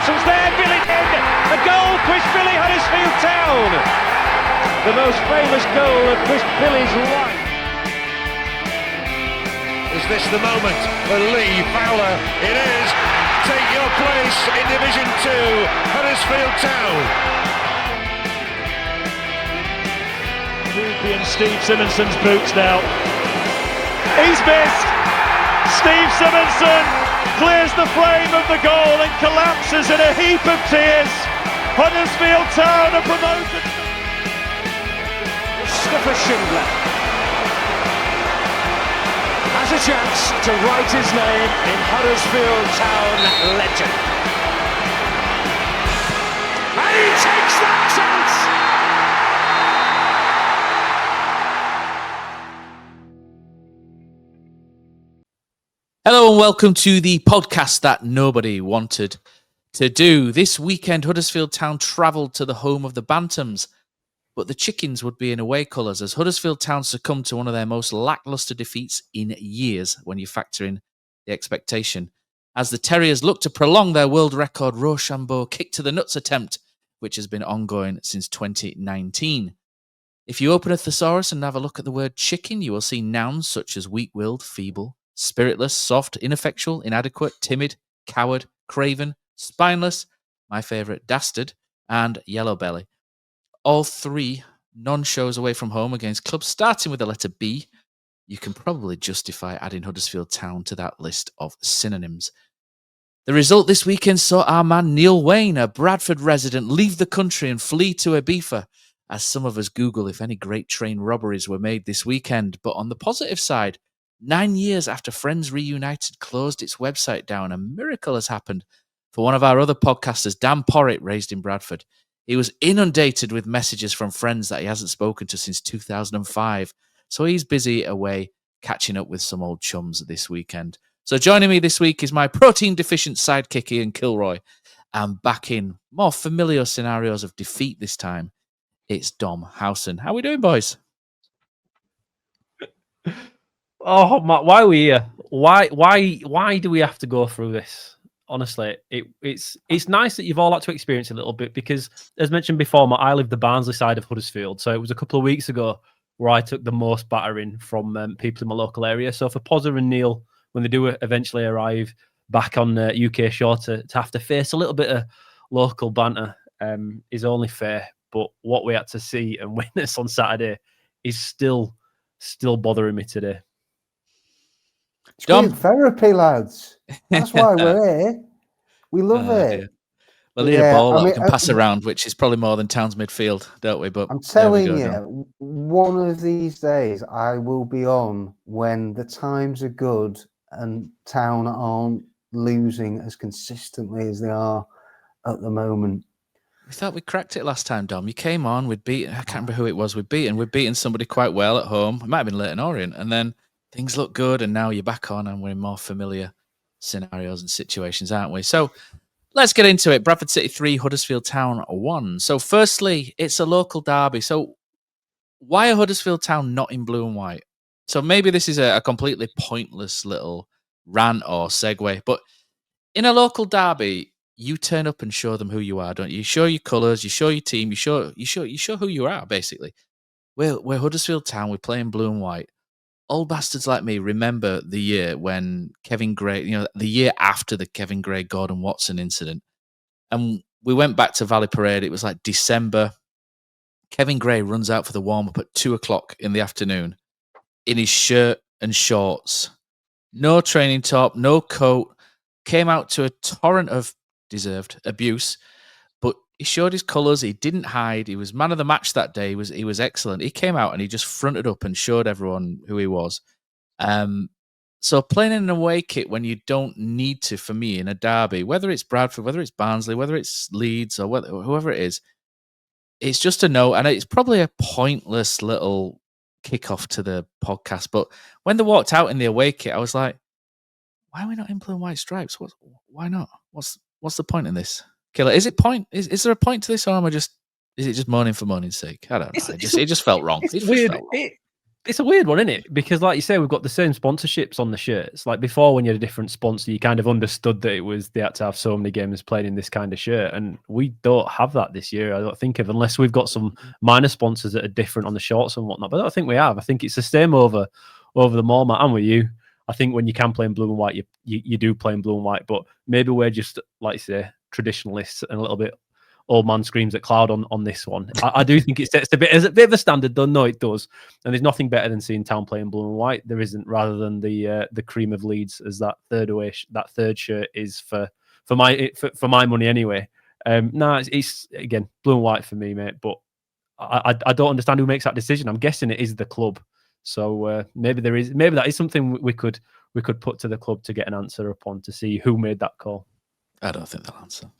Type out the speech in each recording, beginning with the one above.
Thompson's there, Billy in. A goal, Chris Billy, Huddersfield Town. The most famous goal of Chris Billy's life. Is this the moment for Lee Fowler? It is. Take your place in Division 2, Huddersfield Town. Ruby and Steve Simonson's boots now. He's missed. Steve Simonson clears the frame of the goal and collapses in a heap of tears. Huddersfield Town are promoted. Mustafa Schindler has a chance to write his name in Huddersfield Town legend. And he takes that chance! Hello and welcome to the podcast that nobody wanted to do. This weekend, Huddersfield Town travelled to the home of the Bantams, but the Chickens would be in away colours as Huddersfield Town succumbed to one of their most lacklustre defeats in years when you factor in the expectation. As the Terriers look to prolong their world record Rochambeau kick to the nuts attempt, which has been ongoing since 2019. If you open a thesaurus and have a look at the word chicken, you will see nouns such as weak-willed, feeble, spiritless, soft, ineffectual, inadequate, timid, coward, craven, spineless, my favourite, dastard, and yellow belly. All three non-shows away from home against clubs starting with the letter B. You can probably justify adding Huddersfield Town to that list of synonyms. The result this weekend saw our man Neil Wayne, a Bradford resident, leave the country and flee to Ibiza, as some of us Google if any great train robberies were made this weekend. But on the positive side, 9 years after Friends Reunited closed its website down, a miracle has happened for one of our other podcasters, Dan Porritt, raised in Bradford. He was inundated with messages from friends that he hasn't spoken to since 2005, so he's busy away catching up with some old chums this weekend. So joining me this week is my protein-deficient sidekick Ian Kilroy, and back in more familiar scenarios of defeat this time, it's Dom Howson. How are we doing, boys? Oh, Matt, why are we here? Why do we have to go through this? Honestly, it's nice that you've all had to experience a little bit because, as mentioned before, Matt, I live the Barnsley side of Huddersfield, so it was a couple of weeks ago where I took the most battering from people in my local area. So for Pozza and Neil, when they do eventually arrive back on UK shore to have to face a little bit of local banter is only fair. But what we had to see and witness on Saturday is still bothering me today. It's good therapy, lads. That's why we're here. We love it. Yeah. Well, need a ball that we can pass around, which is probably more than Town's midfield, don't we? But I'm telling you, one of these days I will be on when the times are good and Town aren't losing as consistently as they are at the moment. We thought we cracked it last time, Dom. You came on, I can't remember who it was we'd beaten somebody quite well at home. It might have been Leyton Orient, and then things look good, and now you're back on, and we're in more familiar scenarios and situations, aren't we? So let's get into it. Bradford City 3, Huddersfield Town 1. So firstly, it's a local derby. So why are Huddersfield Town not in blue and white? So maybe this is a completely pointless little rant or segue, but in a local derby, you turn up and show them who you are, don't you? You show your colours, you show your team, you show who you are, basically. We're Huddersfield Town, we're playing blue and white. Old bastards like me remember the year when Kevin Gray, the year after the Kevin Gray Gordon Watson incident. And we went back to Valley Parade. It was like December. Kevin Gray runs out for the warm-up at 2:00 in the afternoon in his shirt and shorts. No training top, no coat. Came out to a torrent of deserved abuse. But he showed his colours. He didn't hide. He was man of the match that day. He was excellent. He came out and he just fronted up and showed everyone who he was. So playing in an away kit when you don't need to, for me, in a derby, whether it's Bradford, whether it's Barnsley, whether it's Leeds or whoever it is, it's just a no. And it's probably a pointless little kickoff to the podcast. But when they walked out in the away kit, I was like, why are we not in blue and white stripes? Why not? What's the point in this? Killer, is there a point to this, or is it just moaning for moaning's sake? I don't know. It just felt wrong. It's weird. it's a weird one, isn't it? Because, like you say, we've got the same sponsorships on the shirts. Like before, when you had a different sponsor, you kind of understood that they had to have so many games played in this kind of shirt, and we don't have that this year. I don't think of, unless we've got some minor sponsors that are different on the shorts and whatnot. But I don't think we have. I think it's the same over the mall, Matt. I'm with you. I think when you can play in blue and white, you do play in blue and white. But maybe we're just, like you say, traditionalists and a little bit old man screams at cloud on this one. I do think it sets a bit of a standard, though. No, it does. And there's nothing better than seeing Town play in blue and white. There isn't, rather than the cream of Leeds, as that third shirt is for my money anyway. No, it's again blue and white for me, mate. But I don't understand who makes that decision. I'm guessing it is the club. So maybe that is something we could put to the club to get an answer upon, to see who made that call. I don't think they'll answer.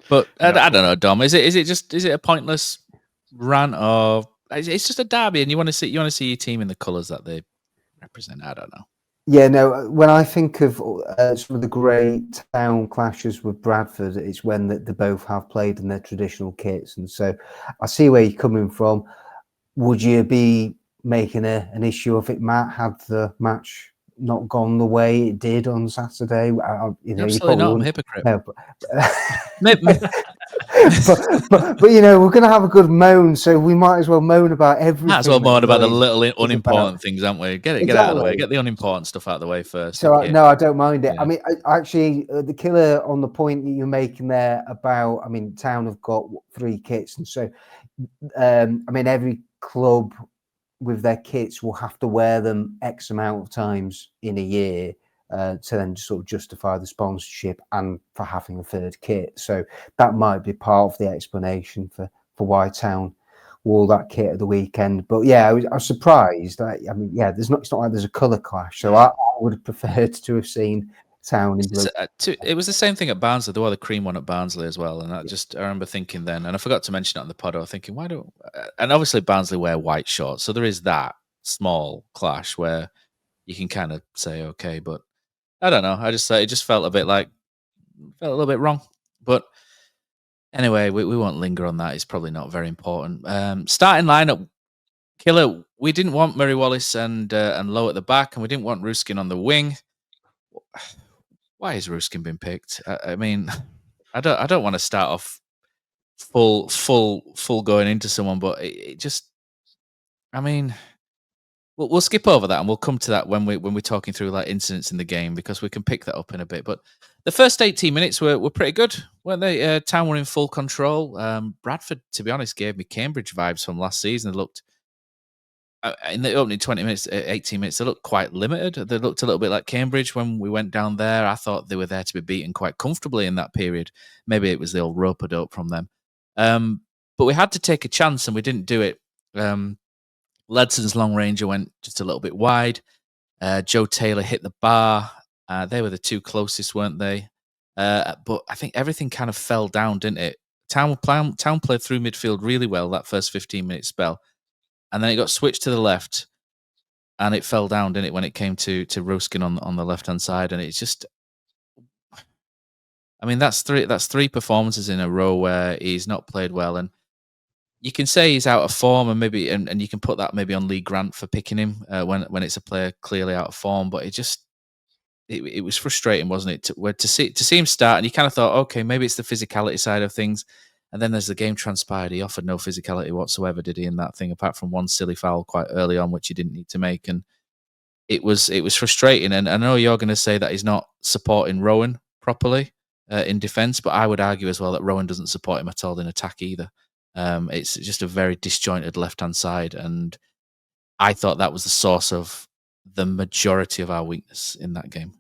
But I don't know, Dom. Is it a pointless rant, or it's just a derby, and you want to see your team in the colours that they represent? I don't know. Yeah, no. When I think of some of the great Town clashes with Bradford, it's when they both have played in their traditional kits, and so I see where you're coming from. Would you be making an issue of it, Matt, had the match not gone the way it did on Saturday? Absolutely not. I'm a hypocrite. No, but you know, we're going to have a good moan, so we might as well moan about everything. Might as well moan about the little unimportant things, aren't we? Get out of the way. Get the unimportant stuff out of the way first. So I don't mind it. Yeah. I mean, actually, the killer on the point that you're making there about, I mean, Town have got 3 kits, and so I mean, every club with their kits will have to wear them X amount of times in a year to then sort of justify the sponsorship and for having a third kit. So that might be part of the explanation for why Town wore that kit at the weekend. But yeah, I was surprised. I mean, yeah, it's not like there's a colour clash. So I would have preferred to have seen Town in blue. It was the same thing at Barnsley. There was the cream one at Barnsley as well, and I remember thinking then, and I forgot to mention it on the pod. I was thinking, why don't? And obviously Barnsley wear white shorts, so there is that small clash where you can kind of say okay, but I don't know. I just it just felt a little bit wrong. But anyway, we won't linger on that. It's probably not very important. Starting lineup, killer. We didn't want Murray Wallace and Lowe at the back, and we didn't want Ruskin on the wing. Why has Ruskin been picked? I mean, I don't want to start off full going into someone, but it just, I mean, we'll skip over that and we'll come to that when we're talking through like incidents in the game, because we can pick that up in a bit. But the first 18 minutes were pretty good, weren't they? Town were in full control. Bradford, to be honest, gave me Cambridge vibes from last season. They looked in the opening 18 minutes, they looked quite limited. They looked a little bit like Cambridge when we went down there. I thought they were there to be beaten quite comfortably in that period. Maybe it was the old rope-a-dope from them. But we had to take a chance and we didn't do it. Ledson's long ranger went just a little bit wide. Joe Taylor hit the bar. They were the 2 closest, weren't they? But I think everything kind of fell down, didn't it? Town played through midfield really well that first 15-minute spell. And then it got switched to the left, and it fell down, didn't it, when it came to Ruskin on the left-hand side. And it's just, I mean, that's 3 performances in a row where he's not played well. And you can say he's out of form, and maybe and you can put that maybe on Lee Grant for picking him when it's a player clearly out of form. But it was frustrating, wasn't it, to see him start, and you kind of thought, okay, maybe it's the physicality side of things. And then as the game transpired, he offered no physicality whatsoever, did he, in that thing, apart from one silly foul quite early on, which he didn't need to make. And it was frustrating. And I know you're going to say that he's not supporting Rowan properly in defence, but I would argue as well that Rowan doesn't support him at all in attack either. It's just a very disjointed left-hand side. And I thought that was the source of the majority of our weakness in that game.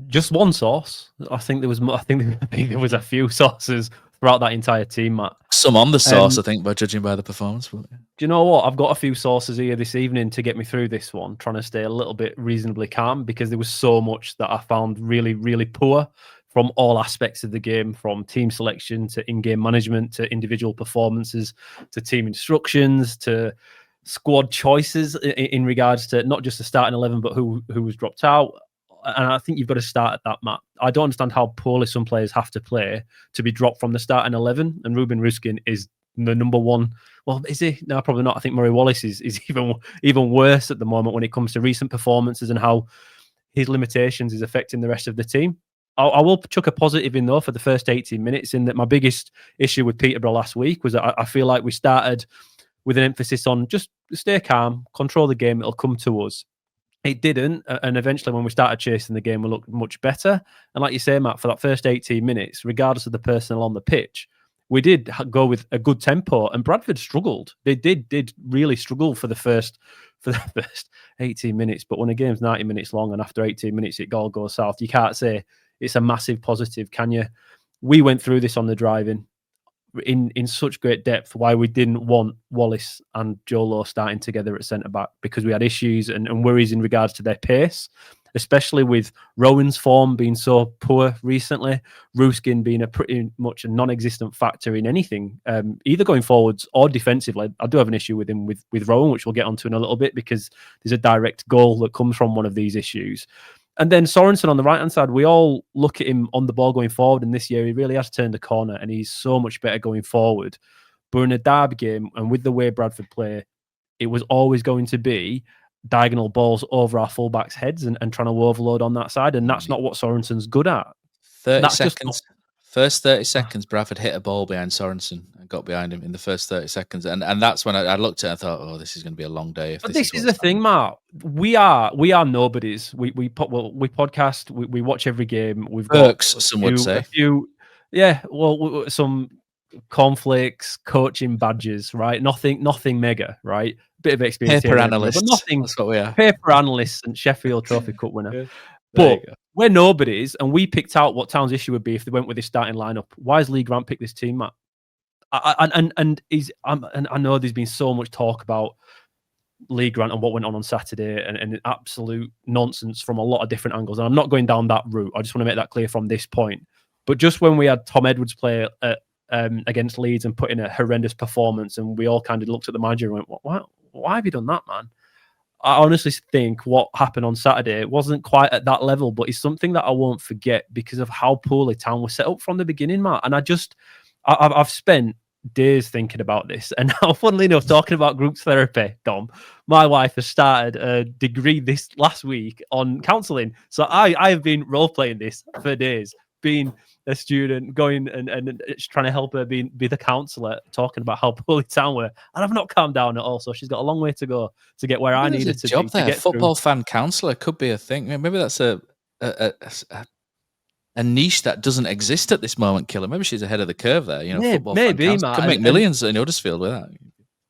Just one source. I think there was a few sources throughout that entire team, Matt. Some on the source, I think, by judging by the performance. But, yeah. Do you know what? I've got a few sources here this evening to get me through this one, trying to stay a little bit reasonably calm, because there was so much that I found really, really poor from all aspects of the game, from team selection to in-game management to individual performances to team instructions to squad choices in regards to not just the starting 11, but who was dropped out. And I think you've got to start at that, Matt. I don't understand how poorly some players have to play to be dropped from the starting 11. And Ruben Ruskin is the number one. Well, is he? No, probably not. I think Murray Wallace is even worse at the moment when it comes to recent performances and how his limitations is affecting the rest of the team. I will chuck a positive in though for the first 18 minutes, in that my biggest issue with Peterborough last week was that I feel like we started with an emphasis on just stay calm, control the game, it'll come to us. It didn't, and eventually when we started chasing the game, we looked much better. And like you say, Matt, for that first 18 minutes, regardless of the personnel on the pitch, we did go with a good tempo, and Bradford struggled. They did really struggle for the first 18 minutes. But when a game's 90 minutes long and after 18 minutes it all goes south, you can't say it's a massive positive, can you? We went through this on the drive-in in such great depth why we didn't want Wallace and Joe Lowe starting together at centre-back, because we had issues and worries in regards to their pace, especially with Rowan's form being so poor recently, Ruskin being a pretty much a non-existent factor in anything, either going forwards or defensively. I do have an issue with him with Rowan, which we'll get onto in a little bit, because there's a direct goal that comes from one of these issues. And then Sorensen on the right-hand side, we all look at him on the ball going forward, and this year he really has turned the corner and he's so much better going forward. But in a derby game, and with the way Bradford play, it was always going to be diagonal balls over our fullbacks' heads and trying to overload on that side, and that's not what Sorensen's good at. 30 seconds. First 30 seconds, Bradford hit a ball behind Sorensen and got behind him in the first 30 seconds. And that's when I looked at it and thought, oh, this is going to be a long day. But this is the thing, Mark. We are nobodies. We podcast, we watch every game. We've got some would say. Some cornflakes, coaching badges, right? Nothing mega, right? Bit of experience. Paper analysts. But nothing. That's what we are. Paper analysts and Sheffield Trophy Cup winner. Yeah. But we're nobodies, and we picked out what Town's issue would be if they went with this starting lineup. Why has Lee Grant picked this team, Matt? I know there's been so much talk about Lee Grant and what went on Saturday, and absolute nonsense from a lot of different angles. And I'm not going down that route. I just want to make that clear from this point. But just when we had Tom Edwards play against Leeds and put in a horrendous performance, and we all kind of looked at the manager and went, why have you done that, man? I honestly think what happened on Saturday wasn't quite at that level, but it's something that I won't forget because of how poorly Town was set up from the beginning, Matt. And I've spent days thinking about this. And now, funnily enough, talking about group therapy, Dom, my wife has started a degree this last week on counselling. So I have been role-playing this for days, being a student, going and trying to help her be the counsellor, talking about how poorly Town were. And I've not calmed down at all. So she's got a long way to go to get where I needed to job be. There. To get Football through. fan counsellor could be a thing. Maybe that's a niche that doesn't exist at this moment, Killer. Maybe she's ahead of the curve there. You know, football maybe, Matt, could make millions in Huddersfield with that.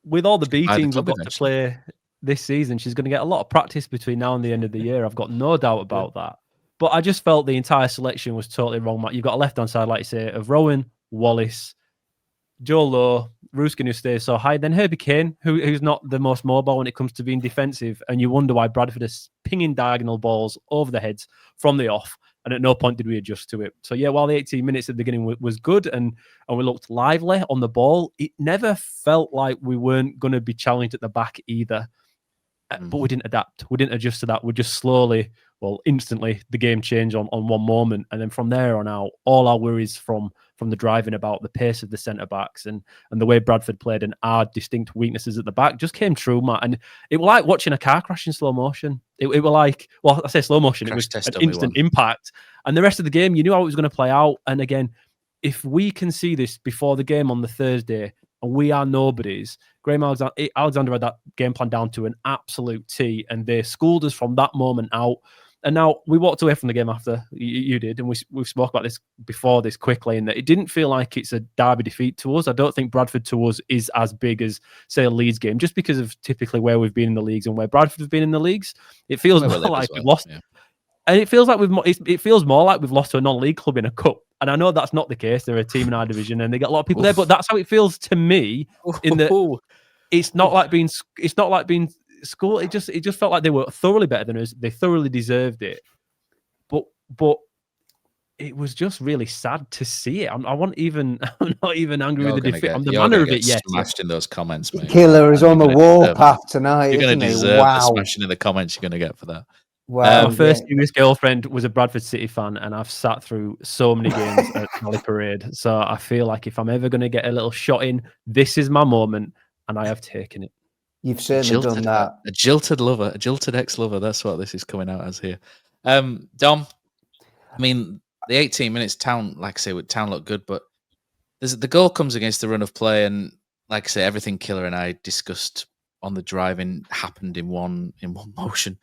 With all the B teams we've got eventually to play this season, she's going to get a lot of practice between now and the end of the year. I've got no doubt about that. But I just felt the entire selection was totally wrong, Matt. You've got a left-hand side, like you say, of Rowan, Wallace, Joe Lowe, Ruskin, who stays so high, then Herbie Kane, who's not the most mobile when it comes to being defensive, and you wonder why Bradford is pinging diagonal balls over the heads from the off, and at no point did we adjust to it. So yeah, while the 18 minutes at the beginning was good and we looked lively on the ball, it never felt like we weren't going to be challenged at the back either. But we didn't adapt. We didn't adjust to that. We just slowly, instantly, the game changed on one moment. And then from there on out, all our worries from the driving about the pace of the centre-backs and the way Bradford played and our distinct weaknesses at the back just came true, Matt. And it was like watching a car crash in slow motion. It was like, I say slow motion, it was an instant impact. And the rest of the game, you knew how it was going to play out. And again, if we can see this before the game on the Thursday, and we are nobodies, Graham Alexander had that game plan down to an absolute T, and they schooled us from that moment out. And now we walked away from the game after you did, and we've spoke about this before this quickly, in that it didn't feel like it's a derby defeat to us. I don't think Bradford to us is as big as, say, a Leeds game, just because of typically where we've been in the leagues and where Bradford have been in the leagues. It feels more like we've lost. Yeah. And it feels like it feels more like we've lost to a non-league club in a cup. And I know that's not the case. They're a team in our division, and they get a lot of people there. But that's how it feels to me. In that, it's not like being school. It just felt like they were thoroughly better than us. They thoroughly deserved it. But it was just really sad to see it. I'm not even angry with the defeat. I'm the manner of it yet. Smashed in those comments, mate. Killer is on the warpath tonight. You're going to deserve the Wow. smashing in the comments you're going to get for that. Well, My first serious girlfriend was a Bradford City fan, and I've sat through so many games at Valley Parade. So I feel like if I'm ever going to get a little shot in, this is my moment, and I have taken it. you've certainly done that. A jilted lover, a jilted ex-lover. That's what this is coming out as here. Dom, I mean, the 18 minutes, Town, like I say, Town looked good, but the goal comes against the run of play, and like I say, everything Killer and I discussed on the drive-in happened in one motion.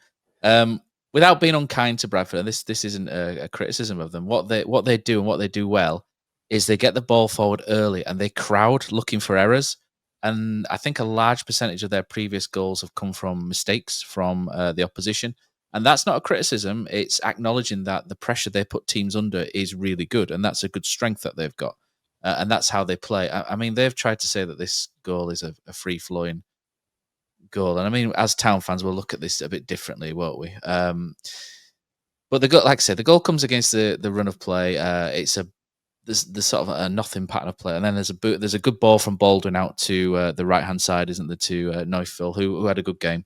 Without being unkind to Bradford, and this isn't a criticism of them. What they do and what they do well is they get the ball forward early and they crowd looking for errors. And I think a large percentage of their previous goals have come from mistakes from the opposition. And that's not a criticism. It's acknowledging that the pressure they put teams under is really good. And that's a good strength that they've got. And that's how they play. I mean, they've tried to say that this goal is a free-flowing goal. And I mean, as Town fans, we'll look at this a bit differently, won't we? But the goal, like I said, the goal comes against the run of play. There's sort of a nothing pattern of play, and then there's a good ball from Baldwin out to the right hand side, isn't there, to Neufville, who had a good game.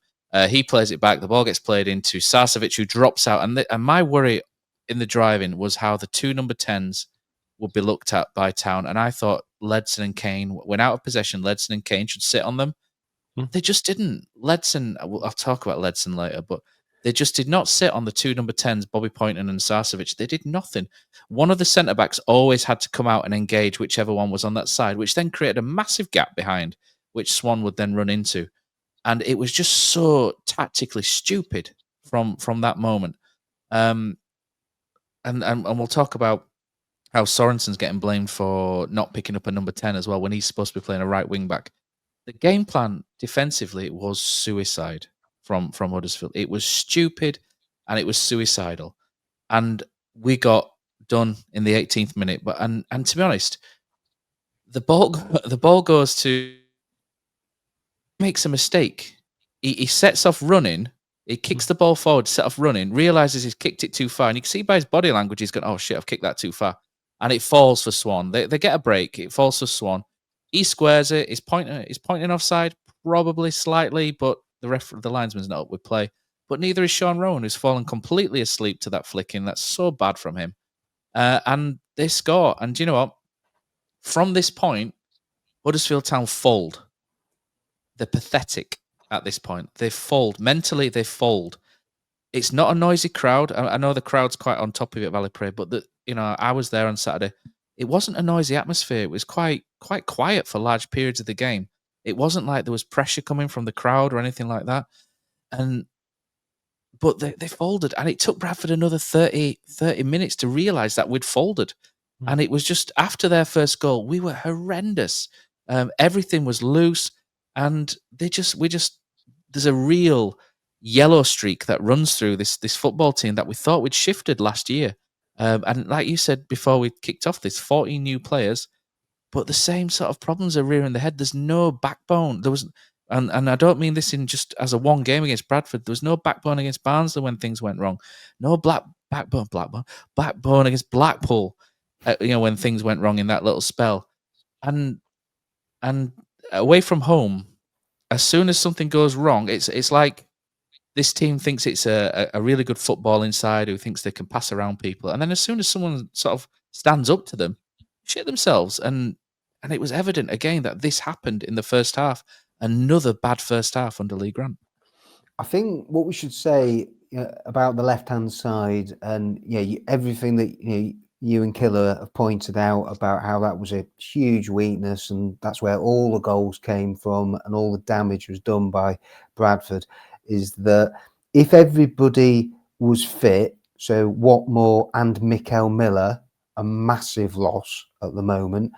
He plays it back. The ball gets played into Sarcevic, who drops out. And my worry in the driving was how the two number 10s would be looked at by Town. And I thought Ledson and Kane, when out of possession, Ledson and Kane should sit on them. They just didn't. Ledson, I'll talk about Ledson later, but they just did not sit on the two number 10s, Bobby Poynton and Sarcevic. They did nothing. One of the centre-backs always had to come out and engage whichever one was on that side, which then created a massive gap behind, which Swan would then run into. And it was just so tactically stupid from that moment. And we'll talk about how Sorensen's getting blamed for not picking up a number 10 as well when he's supposed to be playing a right wing-back. The game plan defensively was suicide from Huddersfield. It was stupid and it was suicidal. And we got done in the 18th minute. But and to be honest, the ball goes to, makes a mistake. He sets off running. He kicks the ball forward, set off running, realizes he's kicked it too far. And you can see by his body language, he's going, oh shit, I've kicked that too far. And it falls for Swan. They get a break. It falls for Swan. He squares it. He's pointing offside, probably slightly, but the linesman's not up with play. But neither is Sean Rowan, who's fallen completely asleep to that flicking. That's so bad from him. And they score. And do you know what? From this point, Huddersfield Town fold. They're pathetic at this point. They fold. Mentally, they fold. It's not a noisy crowd. I know the crowd's quite on top of it at Valley Parade, but I was there on Saturday. It wasn't a noisy atmosphere. It was quite quiet for large periods of the game. It wasn't like there was pressure coming from the crowd or anything like that. But they folded, and it took Bradford another 30 minutes to realise that we'd folded. And it was just after their first goal, we were horrendous. Everything was loose, and there's a real yellow streak that runs through this football team that we thought we'd shifted last year. And like you said before we kicked off, there's 14 new players, but the same sort of problems are rearing their head. There's no backbone. There was, and I don't mean this in just as a one game against Bradford. There was no backbone against Barnsley when things went wrong. No backbone against Blackpool. When things went wrong in that little spell, and away from home, as soon as something goes wrong, it's like this team thinks it's a really good football inside, who thinks they can pass around people. And then as soon as someone sort of stands up to them, shit themselves. And it was evident again that this happened in the first half. Another bad first half under Lee Grant. I think what we should say about the left-hand side, and everything that you and Killer have pointed out about how that was a huge weakness, and that's where all the goals came from and all the damage was done by Bradford, is that if everybody was fit, so Watmore and Mikael Miller, a massive loss at the moment,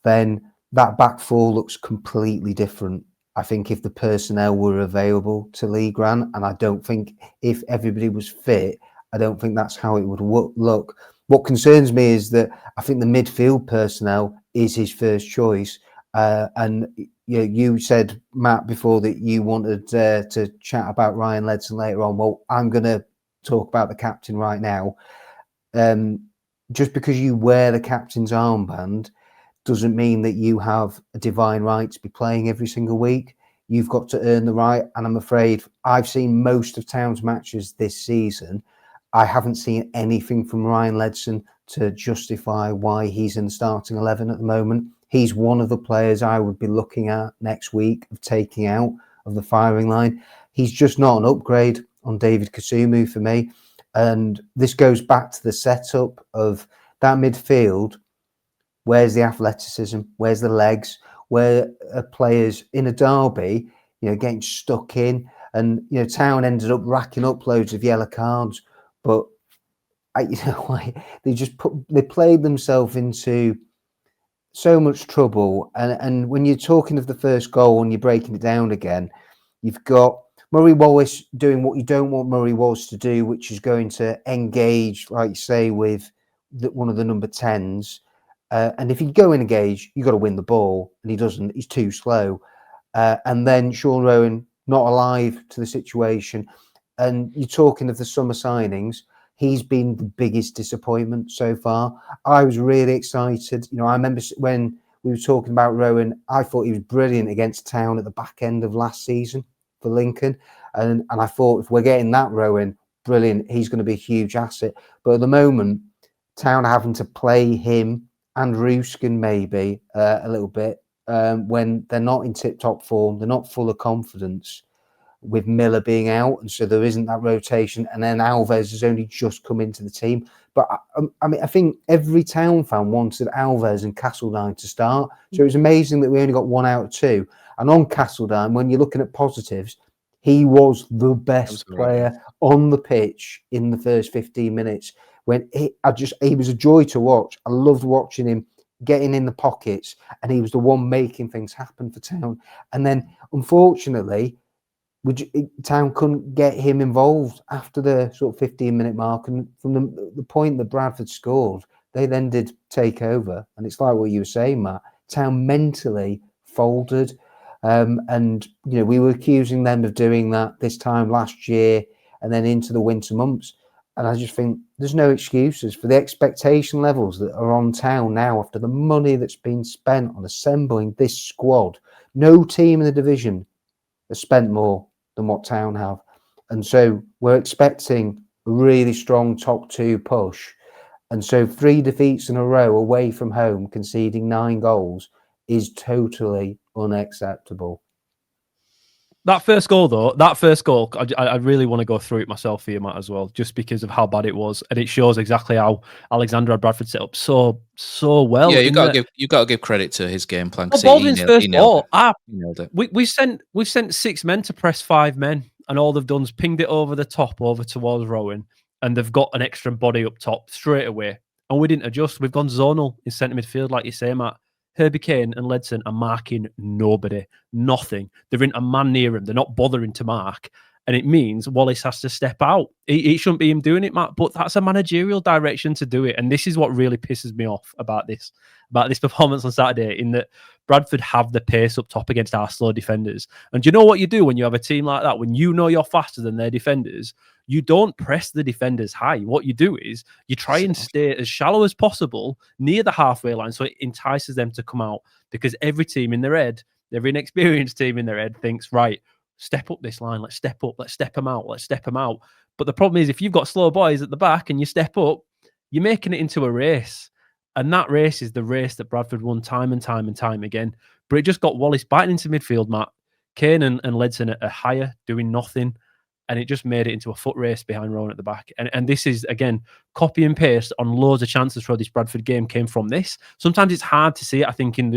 then that back four looks completely different. I think if the personnel were available to Lee Grant, and I don't think if everybody was fit, I don't think that's how it would look. What concerns me is that I think the midfield personnel is his first choice. And you said, Matt, before that you wanted to chat about Ryan Ledson later on. Well, I'm going to talk about the captain right now. Just because you wear the captain's armband doesn't mean that you have a divine right to be playing every single week. You've got to earn the right. And I'm afraid I've seen most of Town's matches this season. I haven't seen anything from Ryan Ledson to justify why he's in the starting 11 at the moment. He's one of the players I would be looking at next week of taking out of the firing line. He's just not an upgrade on David Kasumu for me. And this goes back to the setup of that midfield. Where's the athleticism? Where's the legs? Where are players in a derby, getting stuck in? And, Town ended up racking up loads of yellow cards. But, they played themselves into so much trouble. And when you're talking of the first goal and you're breaking it down again, you've got Murray Wallace doing what you don't want Murray Wallace to do, which is going to engage, like you say, with one of the number 10s. And if you go and engage, you've got to win the ball. And he doesn't. He's too slow. And then Sean Rowan, not alive to the situation. And you're talking of the summer signings. He's been the biggest disappointment so far. I was really excited. I remember when we were talking about Rowan, I thought he was brilliant against Town at the back end of last season for Lincoln. And I thought if we're getting that Rowan, brilliant, he's going to be a huge asset. But at the moment, Town are having to play him and Ruskin maybe a little bit when they're not in tip-top form. They're not full of confidence with Miller being out. And so there isn't that rotation. And then Alves has only just come into the team. But I think every Town fan wanted Alves and Castledine to start. So it was amazing that we only got 1 out of 2. And on Castledine, when you're looking at positives, he was the best player on the pitch in the first 15 minutes. He was a joy to watch. I loved watching him getting in the pockets, and he was the one making things happen for Town. And then, unfortunately, Town couldn't get him involved after the sort of 15-minute mark. And from the point that Bradford scored, they then did take over. And it's like what you were saying, Matt. Town mentally folded. And we were accusing them of doing that this time last year and then into the winter months. And I just think there's no excuses for the expectation levels that are on Town now after the money that's been spent on assembling this squad. No team in the division has spent more than what Town have. And so we're expecting a really strong top 2 push. And so 3 defeats in a row away from home, conceding 9 goals is totally unacceptable. That first goal, I really want to go through it myself here, Matt, as well, just because of how bad it was, and it shows exactly how Alexander had Bradford set up so well. Yeah, you got to give credit to his game plan. Baldwin's first ball, we've sent 6 men to press 5 men, and all they've done is pinged it over the top, over towards Rowan, and they've got an extra body up top straight away. And we didn't adjust. We've gone zonal in centre midfield, like you say, Matt. Herbie Kane and Ledson are marking nobody, nothing. There isn't a man near him. They're not bothering to mark. And it means Wallace has to step out. It shouldn't be him doing it, Matt, but that's a managerial direction to do it. And this is what really pisses me off about this performance on Saturday, in that Bradford have the pace up top against our slow defenders. And do you know what you do when you have a team like that? When you know you're faster than their defenders, you don't press the defenders high. What you do is you try and stay as shallow as possible near the halfway line so it entices them to come out, because every team in their head, every inexperienced team in their head thinks, right, step up this line, let's step up, let's step them out. But the problem is, if you've got slow boys at the back and you step up, you're making it into a race. And that race is the race that Bradford won time and time and time again. But it just got Wallace biting into midfield, Matt. Kane and Ledson are higher, doing nothing. And it just made it into a foot race behind Rowan at the back. And this is, again, copy and paste on loads of chances for this Bradford game came from this. Sometimes it's hard to see it, I think, in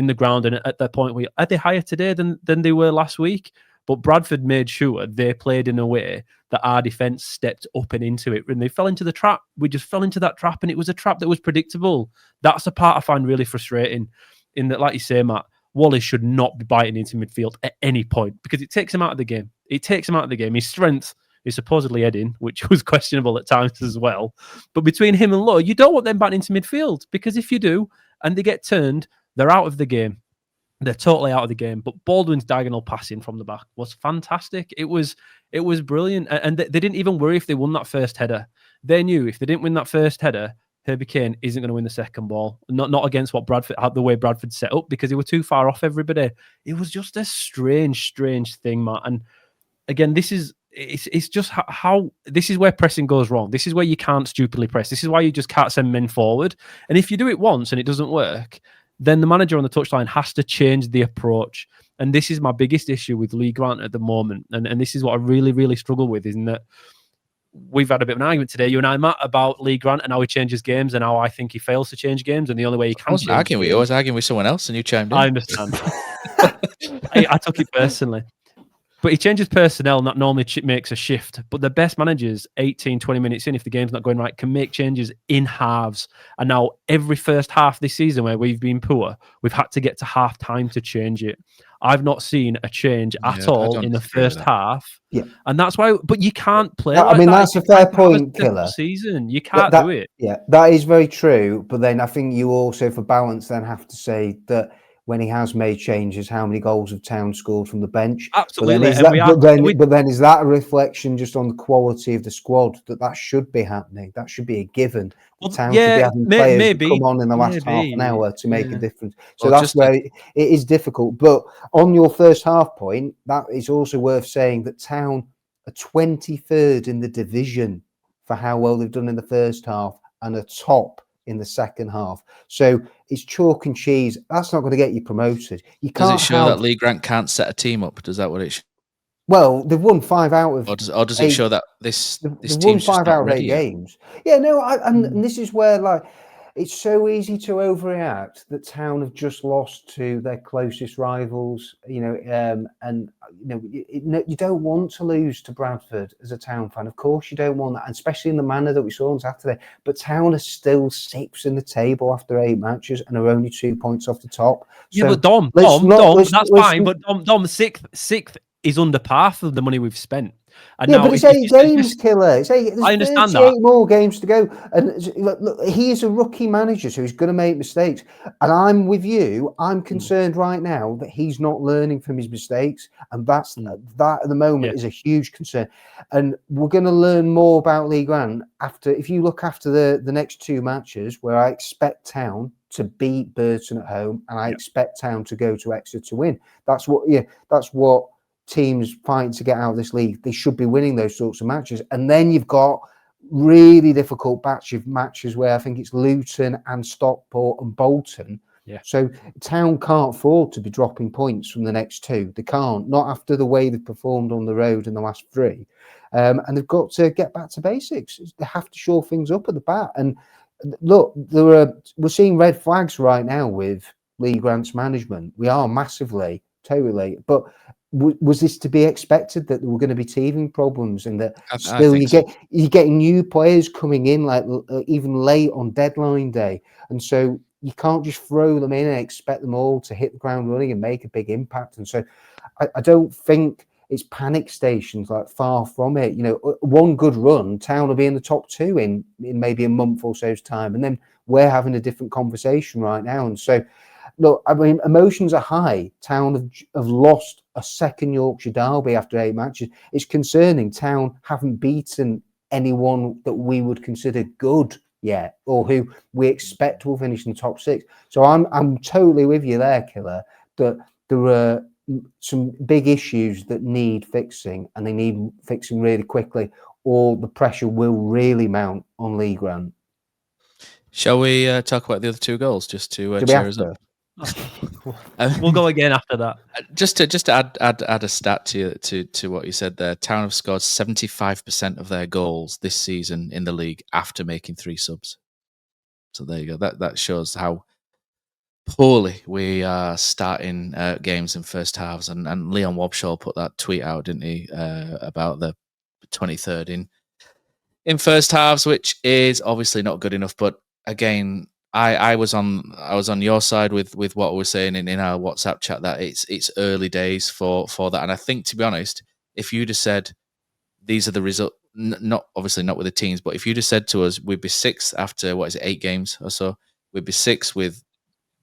the ground. And at that point, are they higher today than they were last week? But Bradford made sure they played in a way that our defence stepped up and into it. And they fell into the trap. We just fell into that trap, and it was a trap that was predictable. That's the part I find really frustrating, in that, like you say, Matt, Wallace should not be biting into midfield at any point, because it takes him out of the game. His strength is supposedly heading, which was questionable at times as well. But between him and Lowe, you don't want them biting into midfield, because if you do, and they get turned, they're out of the game. They're totally out of the game. But Baldwin's diagonal passing from the back was fantastic. It was brilliant. And they didn't even worry if they won that first header. They knew if they didn't win that first header, Herbie Kane isn't going to win the second ball. Not against what Bradford, the way Bradford set up, because they were too far off everybody. It was just a strange thing, Matt. And again, it's just how this is where pressing goes wrong. This is where you can't stupidly press. This is why you just can't send men forward. And if you do it once and it doesn't work, then the manager on the touchline has to change the approach. And this is my biggest issue with Lee Grant at the moment. And this is what I really, really struggle with, is in that we've had a bit of an argument today, you and I, Matt, about Lee Grant and how he changes games and how I think he fails to change games. And the only way he can I wasn't arguing with you. I was arguing with someone else and you chimed in. I understand. I took it personally. But he changes personnel, and that normally makes a shift. But the best managers, 18, 20 minutes in, if the game's not going right, can make changes in halves. And now every first half this season where we've been poor, we've had to get to half time to change it. I've not seen a change at all in the first half. Yeah. And that's why, but you can't play I mean, that's a fair point, Killer. Season. You can't do it. Yeah, that is very true. But then I think you also, for balance, then have to say that when he has made changes, how many goals have Town scored from the bench? Absolutely. But then is that a reflection just on the quality of the squad that should be happening? That should be a given. Town should be having players come on in the last half an hour to make a difference. So that's where it is difficult. But on your first half point, that is also worth saying that Town are 23rd in the division for how well they've done in the first half and are top in the second half. So it's chalk and cheese. That's not going to get you promoted. You can't. Does it show that Lee Grant can't set a team up? Does that what it shows? Well, they've won 5 out of. Or does it show that this they've team's won 5 just not out of 8 ready yet? games? Yeah, no, and this is where it's so easy to overreact that Town have just lost to their closest rivals. And you don't want to lose to Bradford as a Town fan. Of course, you don't want that, and especially in the manner that we saw on Saturday. But Town are still 6th in the table after 8 matches and are only 2 points off the top. Yeah, but Dom, that's fine. But Dom, sixth is under par for the money we've spent. And yeah, now but it's 8 games, Killer. There's I understand 38 more games to go. And look, he is a rookie manager, so he's going to make mistakes. And I'm with you. I'm concerned right now that he's not learning from his mistakes. And that at the moment is a huge concern. And we're going to learn more about Lee Grant if you look after the next 2 matches, where I expect Town to beat Burton at home and I expect Town to go to Exeter to win. That's what teams fighting to get out of this league, they should be winning those sorts of matches. And then you've got really difficult batch of matches where I think it's Luton and Stockport and Bolton. Yeah. So Town can't afford to be dropping points from the next 2. They can't, not after the way they've performed on the road in the last 3. And they've got to get back to basics. They have to shore things up at the bat. And look, we're seeing red flags right now with Lee Grant's management. We are massively, totally. But was this to be expected that there were going to be teething problems and that still you're getting new players coming in even late on deadline day, and so you can't just throw them in and expect them all to hit the ground running and make a big impact. And so I don't think it's panic stations, far from it. One good run, Town will be in the top 2 in maybe a month or so's time, and then we're having a different conversation right now. And so look, I mean, emotions are high. Town have lost a second Yorkshire derby after 8 matches. It's concerning. Town haven't beaten anyone that we would consider good yet, or who we expect will finish in the top 6. So I'm totally with you there, Killer, that there are some big issues that need fixing, and they need fixing really quickly, or the pressure will really mount on Lee Grant. Shall we talk about the other 2 goals just to cheer us up? We'll go again after that. Just to add a stat to what you said there. Town have scored 75% of their goals this season in the league after making 3 subs. So there you go. That shows how poorly we are starting games in first halves. And Leon Wobshaw put that tweet out, didn't he, about the 23rd in first halves, which is obviously not good enough. But again, I was on your side with what we were saying in our WhatsApp chat, that it's early days for that. And I think, to be honest, if you'd have said these are the results, not obviously not with the teams, but if you'd have said to us we'd be 6th after 8 games or so, we'd be 6th with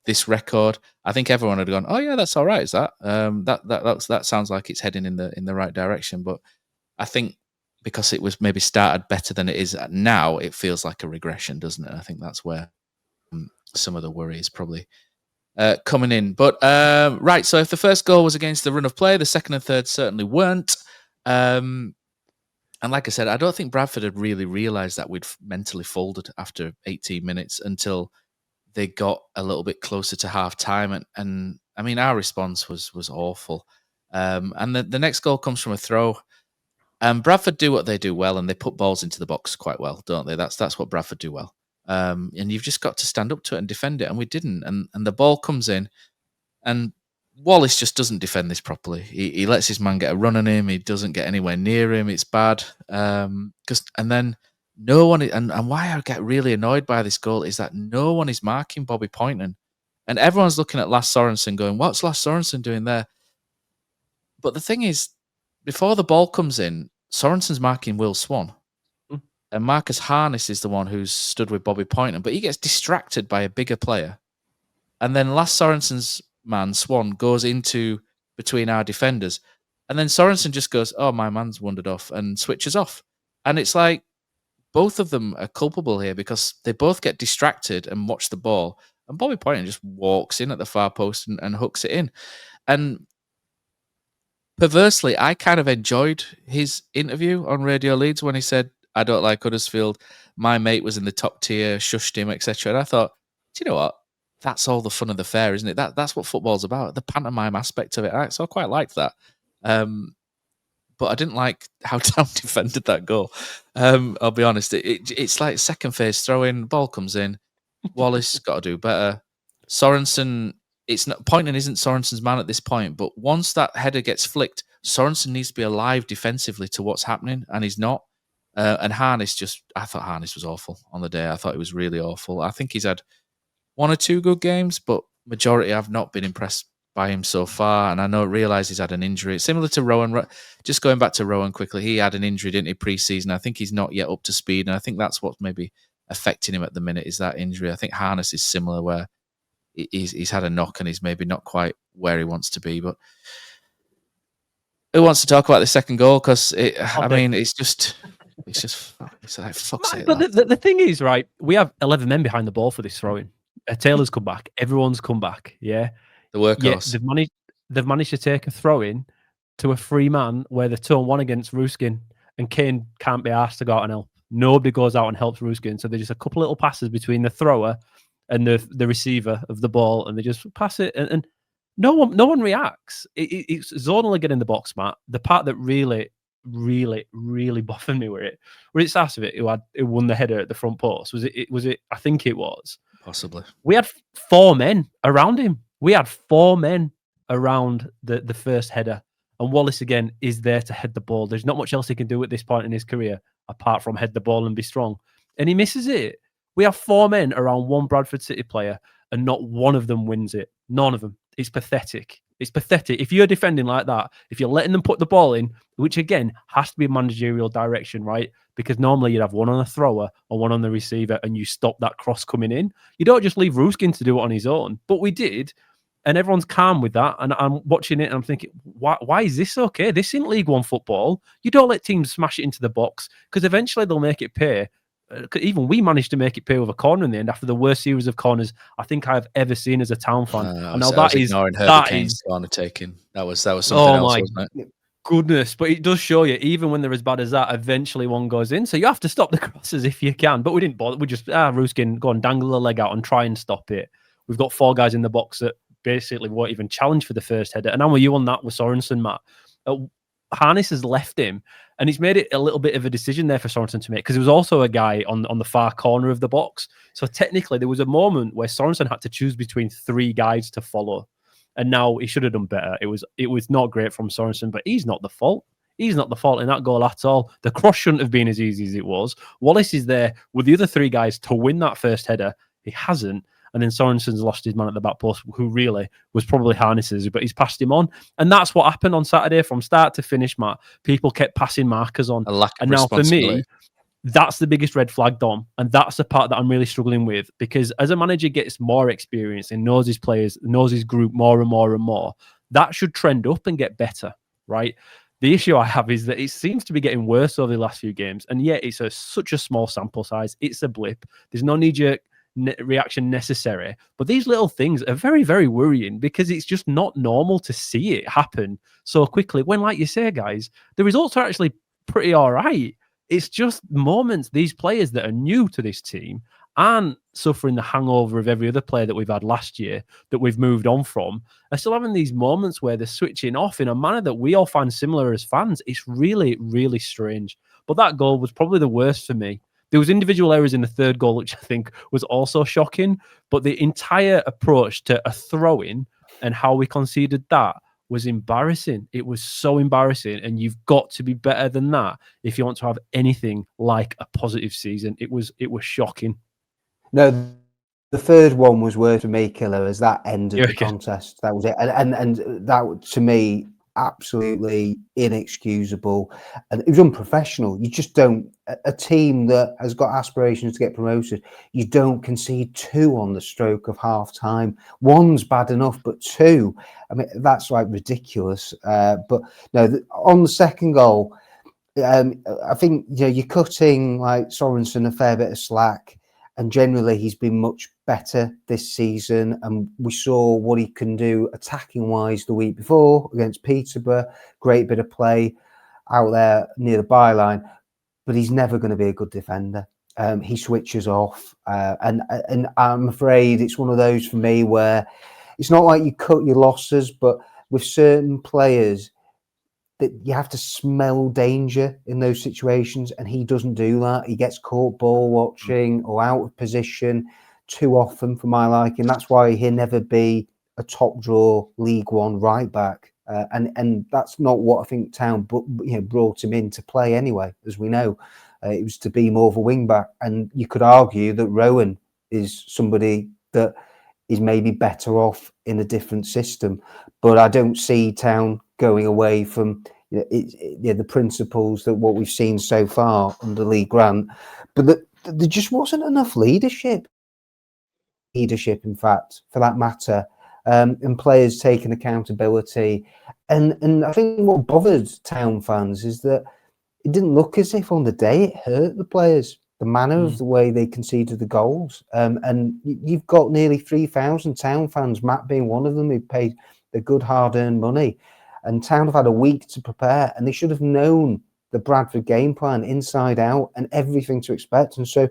this record, I think everyone would have gone, oh yeah, that's all right. Is that that sounds like it's heading in the right direction. But I think because it was maybe started better than it is now, it feels like a regression, doesn't it? I think that's where some of the worry is probably coming in. But right, so if the first goal was against the run of play, the second and third certainly weren't. And like I said, I don't think Bradford had really realised that we'd mentally folded after 18 minutes until they got a little bit closer to half time. And I mean, our response was awful. And the next goal comes from a throw. Bradford do what they do well, and they put balls into the box quite well, don't they? That's what Bradford do well. And you've just got to stand up to it and defend it, and we didn't. And the ball comes in, and Wallace just doesn't defend this properly. He lets his man get a run on him. He doesn't get anywhere near him. It's bad. And then no one. And why I get really annoyed by this goal is that no one is marking Bobby Poynton, and everyone's looking at Lasse Sorensen going, "What's Lasse Sorensen doing there?" But the thing is, before the ball comes in, Sorensen's marking Will Swan. And Marcus Harness is the one who's stood with Bobby Poynton, but he gets distracted by a bigger player. And then Lasse Sorensen's man, Swan, goes into between our defenders. And then Sorensen just goes, "Oh, my man's wandered off," and switches off. And it's like both of them are culpable here because they both get distracted and watch the ball. And Bobby Poynton just walks in at the far post and hooks it in. And perversely, I kind of enjoyed his interview on Radio Leeds when he said, "I don't like Huddersfield. My mate was in the top tier, shushed him, etc." And I thought, do you know what? That's all the fun of the fair, isn't it? That's what football's about, the pantomime aspect of it. So I quite liked that. But I didn't like how Town defended that goal. I'll be honest. It's like second phase throw-in, ball comes in. Wallace got to do better. Sorensen... Poynton isn't Sorensen's man at this point, but once that header gets flicked, Sorensen needs to be alive defensively to what's happening, and he's not. And Harness I thought Harness was awful on the day. I thought he was really awful. I think he's had one or two good games, but majority I've not been impressed by him so far. And I realise he's had an injury. Similar to Rowan. Just going back to Rowan quickly, he had an injury, didn't he, pre-season? I think he's not yet up to speed, and I think that's what's maybe affecting him at the minute is that injury. I think Harness is similar, where he's had a knock and he's maybe not quite where he wants to be. But who wants to talk about the second goal? Because it's like fuck's sake. But the thing is, right? We have 11 men behind the ball for this throw-in. Taylor's come back. Everyone's come back. Yeah, the workhorse. Yeah, they've managed to take a throw-in to a free man where they're 2-on-1 against Ruskin, and Kane can't be asked to go out and help. Nobody goes out and helps Ruskin, so there's just a couple little passes between the thrower and the receiver of the ball, and they just pass it, and no one reacts. It's zonal again in the box, Matt. The part that really, really, really bothered me where it's Sasovit who won the header at the front post. Was it? I think it was. Possibly. We had 4 men around him. We had 4 men around the first header, and Wallace again is there to head the ball. There's not much else he can do at this point in his career apart from head the ball and be strong, and he misses it. We have 4 men around one Bradford City player, and not one of them wins it. None of them. It's pathetic. It's pathetic. If you're defending like that, if you're letting them put the ball in, which again has to be managerial direction, right? Because normally you'd have one on the thrower or one on the receiver, and you stop that cross coming in. You don't just leave Ruskin to do it on his own. But we did, and everyone's calm with that. And I'm watching it, and I'm thinking, why is this okay? This isn't League One football. You don't let teams smash it into the box, because eventually they'll make it pay. Even we managed to make it pay with a corner in the end after the worst series of corners I think I've ever seen as a Town fan. I was ignoring Herbie Kane's corner taking. That was something else, wasn't it? Goodness, but it does show you, even when they're as bad as that, eventually one goes in. So you have to stop the crosses if you can. But we didn't bother. We just, Ruskin, go and dangle the leg out and try and stop it. We've got 4 guys in the box that basically won't even challenge for the first header. And how were you on that with Sorensen, Matt? Harness has left him, and he's made it a little bit of a decision there for Sorensen to make, because there was also a guy on the far corner of the box. So technically there was a moment where Sorensen had to choose between 3 guys to follow, and now he should have done better. It was not great from Sorensen, but he's not the fault. He's not the fault in that goal at all. The cross shouldn't have been as easy as it was. Wallace is there with the other 3 guys to win that first header. He hasn't. And then Sorensen's lost his man at the back post, who really was probably Harness's, but he's passed him on. And that's what happened on Saturday from start to finish, Matt. People kept passing markers on. A lack of and now for me, that's the biggest red flag, Dom. And that's the part that I'm really struggling with, because as a manager gets more experience and knows his players, knows his group more and more and more, that should trend up and get better, right? The issue I have is that it seems to be getting worse over the last few games, and yet it's such a small sample size. It's a blip. There's no knee-jerk reaction necessary, but these little things are very, very worrying because it's just not normal to see it happen so quickly. When, like you say, guys, the results are actually pretty all right. It's just moments. These players that are new to this team aren't suffering the hangover of every other player that we've had last year that we've moved on from, are still having these moments where they're switching off in a manner that we all find similar as fans. It's really, really strange. But that goal was probably the worst for me. There was individual errors in the third goal, which I think was also shocking. But the entire approach to a throw-in and how we conceded that was embarrassing. It was so embarrassing. And you've got to be better than that if you want to have anything like a positive season. It was shocking. No, the third one was worse for me, Killer, as that ended the contest. That was it. And that, to me, absolutely inexcusable. And it was unprofessional. You just don't, a team that has got aspirations to get promoted, you don't concede 2 on the stroke of half time. 1's bad enough, but 2, I mean, that's like ridiculous. But no, on the second goal, I think, you know, you're cutting like Sorensen a fair bit of slack. And generally, he's been much better this season. And we saw what he can do attacking-wise the week before against Peterborough. Great bit of play out there near the byline. But he's never going to be a good defender. He switches off. And I'm afraid it's one of those for me where it's not like you cut your losses, but with certain players, that you have to smell danger in those situations, and he doesn't do that. He gets caught ball watching or out of position too often for my liking. That's why he'll never be a top draw League One right back, and that's not what I think Town brought him in to play anyway. As we know, it was to be more of a wing back, and you could argue that Rowan is somebody that is maybe better off in a different system, but I don't see Town going away from the principles that what we've seen so far under Lee Grant, but there just wasn't enough leadership, in fact, for that matter, and players taking accountability. And I think what bothered Town fans is that it didn't look as if on the day it hurt the players, the manner of the way they conceded the goals. And you've got nearly 3,000 Town fans, Matt being one of them, who paid the good hard-earned money. And Town have had a week to prepare, and they should have known the Bradford game plan inside out and everything to expect. And so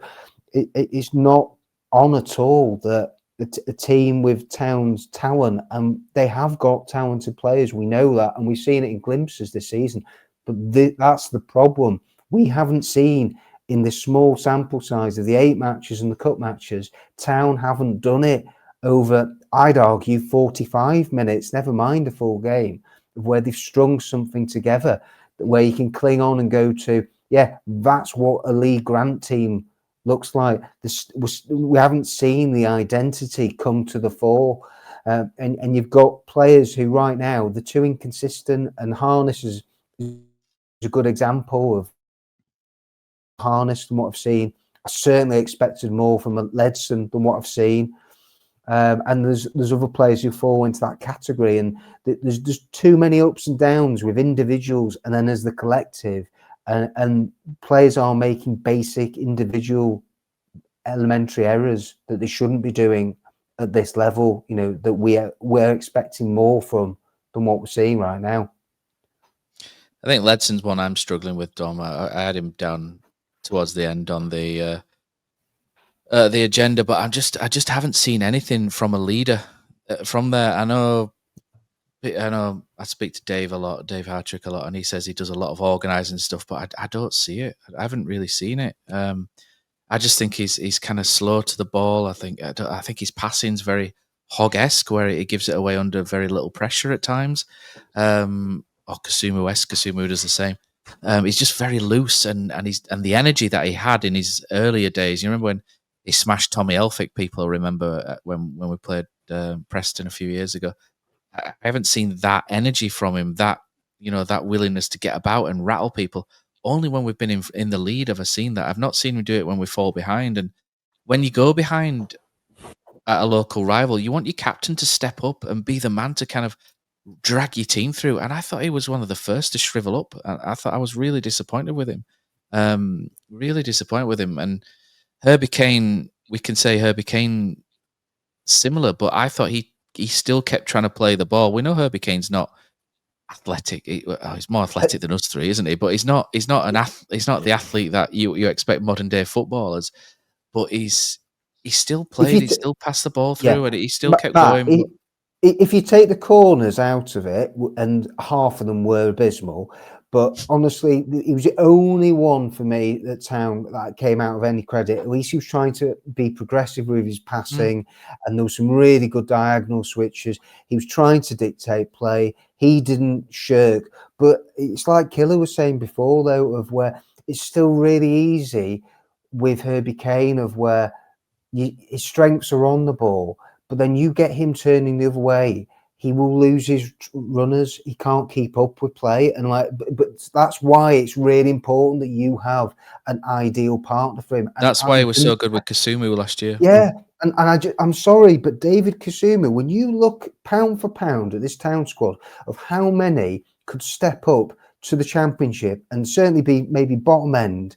it's not on at all that a team with Town's talent, and they have got talented players, we know that, and we've seen it in glimpses this season. But that's the problem. We haven't seen, in this small sample size of the 8 matches and the cup matches, Town haven't done it over, I'd argue, 45 minutes, never mind a full game, where they've strung something together, where you can cling on and go to, yeah, that's what a Lee Grant team looks like. We haven't seen the identity come to the fore. And you've got players who right now, they're too inconsistent, and Harness is a good example of Harness from what I've seen. I certainly expected more from Ledson than what I've seen. And there's other players who fall into that category, and there's just too many ups and downs with individuals, and then as the collective, and players are making basic individual elementary errors that they shouldn't be doing at this level. You know, that we're expecting more from than what we're seeing right now. I think Ledson's one I'm struggling with, Dom. I had him down towards the end on the agenda, but I just haven't seen anything from a leader from there. I know I speak to Dave a lot, Dave Hartrick a lot, and he says he does a lot of organising stuff, but I don't see it. I haven't really seen it. I just think he's kind of slow to the ball. I think his passing's very Hogg-esque, where he gives it away under very little pressure at times. Or Kasumu-esque. Kasumu does the same. He's just very loose, and the energy that he had in his earlier days. You remember when he smashed Tommy Elphick? People remember when we played Preston a few years ago. I haven't seen that energy from him. That willingness to get about and rattle people. Only when we've been in the lead have I seen that. I've not seen him do it when we fall behind. And when you go behind at a local rival, you want your captain to step up and be the man to kind of drag your team through. And I thought he was one of the first to shrivel up. I thought I was really disappointed with him. Really disappointed with him. And Herbie Kane, we can say Herbie Kane similar, but I thought he still kept trying to play the ball. We know Herbie Kane's not athletic. He's more athletic than us three, isn't he? But he's not the athlete that you expect modern day footballers. But he still played. He still passed the ball through, and he still kept going. If you take the corners out of it, and half of them were abysmal, but honestly, he was the only one for me that Town that came out of any credit. At least he was trying to be progressive with his passing, and there was some really good diagonal switches. He was trying to dictate play. He didn't shirk. But it's like Killer was saying before, though, of where it's still really easy with Herbie Kane, of where his strengths are on the ball. But then you get him turning the other way, he will lose his runners. He can't keep up with play, and but that's why it's really important that you have an ideal partner for him. And that's why he was so good with Kasumu last year. Yeah, and I'm sorry, but David Kasumu, when you look pound for pound at this Town squad of how many could step up to the Championship and certainly be maybe bottom end,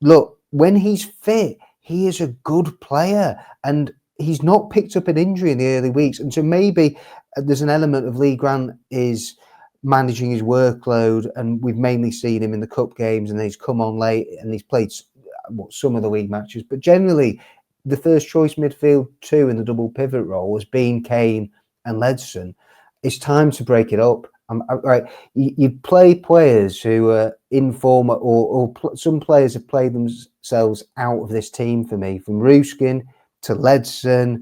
look, when he's fit, he is a good player, and he's not picked up an injury in the early weeks. And so maybe there's an element of Lee Grant is managing his workload, and we've mainly seen him in the cup games, and he's come on late and he's played some of the league matches. But generally, the first choice midfield two in the double pivot role has been Kane and Ledson. It's time to break it up. Right, you play players who are in form, or some players have played themselves out of this team for me, from Ruskin to Ledson,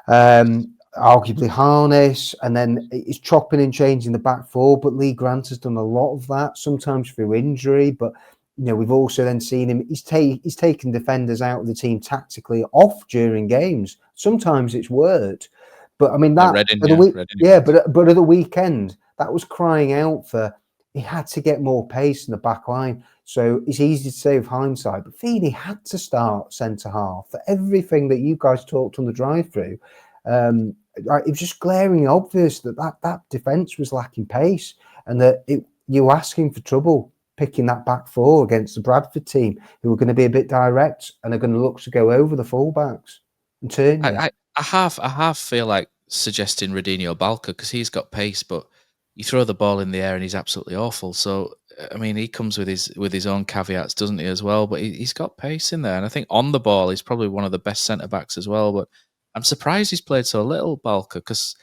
arguably Harness, and then it's chopping and changing the back four. But Lee Grant has done a lot of that, sometimes through injury. But we've also then seen him. He's taken defenders out of the team tactically off during games. Sometimes it's worked, but I mean that. Reading, but at the weekend, that was crying out for. He had to get more pace in the back line. So it's easy to say with hindsight, but Feeney had to start centre half for everything that you guys talked on the drive through. It was just glaringly obvious that defence was lacking pace, and that you were asking for trouble picking that back four against the Bradford team, who are going to be a bit direct and are going to look to go over the fullbacks and turn. I half feel like suggesting Radinho Balca, because he's got pace, but you throw the ball in the air and he's absolutely awful. So, I mean, he comes with his own caveats, doesn't he, as well? But he's got pace in there. And I think on the ball, he's probably one of the best centre-backs as well. But I'm surprised he's played so little, Balca, because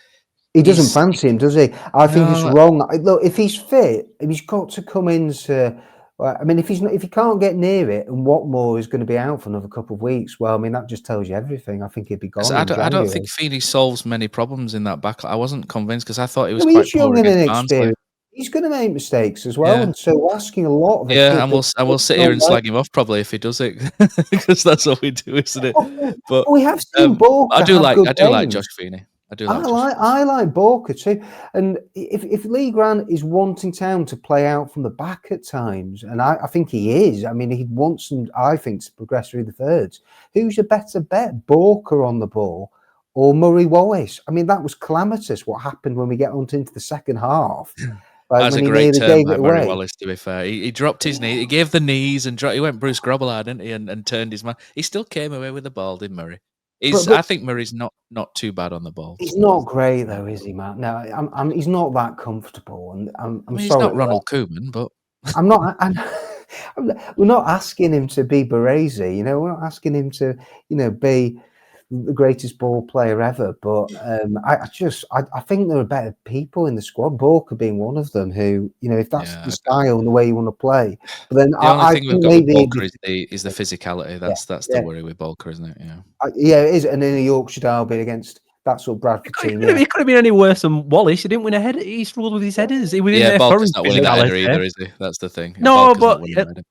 he doesn't fancy him, does he? I think it's wrong. Look, if he's fit, he's got to come into... I mean, if he can't get near it, and Watmore is going to be out for another couple of weeks, well, I mean, that just tells you everything. I think he'd be gone. I don't think Feeney solves many problems in that back. I wasn't convinced, because I thought he was quite poor against Barnsley. He's going to make mistakes as well, and so we're asking a lot of it. Yeah, and we'll sit here and slag him off probably if he does it, because that's what we do, isn't it? But we have seen Borka. I do like Josh Feeney. I like Borka too. And if Lee Grant is wanting Town to play out from the back at times, and I think he is, I mean, he wants them, I think, to progress through the thirds. Who's a better bet, Borka on the ball or Murray Wallace? I mean, that was calamitous what happened when we get on into the second half. That's a great turn by Murray Wallace, to be fair. He dropped his knee, he gave the knees, and he went Bruce Grobbelaar, didn't he, and turned his man. He still came away with the ball, didn't Murray? I think Murray's not too bad on the ball. He's not great though, is he, Matt? No, he's not that comfortable, and I'm sorry. He's not Ronald Koeman, but I'm not. We're not asking him to be Baresi, We're not asking him to, be the greatest ball player ever. But I think there are better people in the squad. Borka being one of them. Who, if that's the style and the way you want to play. But then the only thing we've got with Borka is the physicality. That's the worry with Borka, isn't it? Yeah, it is. And in a Yorkshire derby against that sort of Bradford team. He could have been any worse than Wallace. He didn't win a header. He struggled with his headers. He was in there. Balka's not winning a header either, is he? That's the thing. No, but do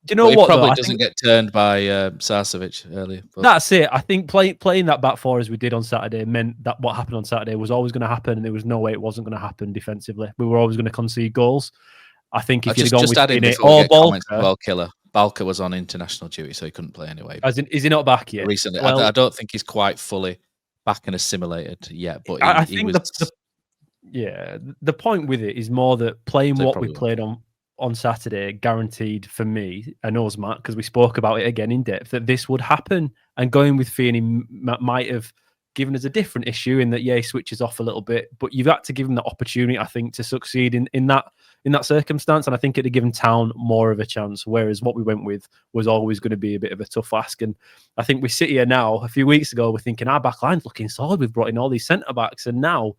you know what? He probably doesn't get turned by Sarcevic earlier. But that's it. I think playing that back four as we did on Saturday meant that what happened on Saturday was always going to happen, and there was no way it wasn't going to happen defensively. We were always going to concede goals. I think if you'd gone with Feeney or Killer. Balka was on international duty, so he couldn't play anyway. Is he not back yet? Recently, I don't think he's quite fully back and assimilated yet. But I think Yeah, the point with it is more that playing They what we probably played on Saturday guaranteed for me and us, Matt, because we spoke about it again in depth, that this would happen. And going with Feeney might have given us a different issue in that, yeah, he switches off a little bit, but you've got to give him the opportunity, I think, to succeed in that circumstance. And I think it'd have given Town more of a chance, whereas what we went with was always going to be a bit of a tough ask. And I think we sit here now, a few weeks ago, we're thinking our back line's looking solid. We've brought in all these centre-backs, and now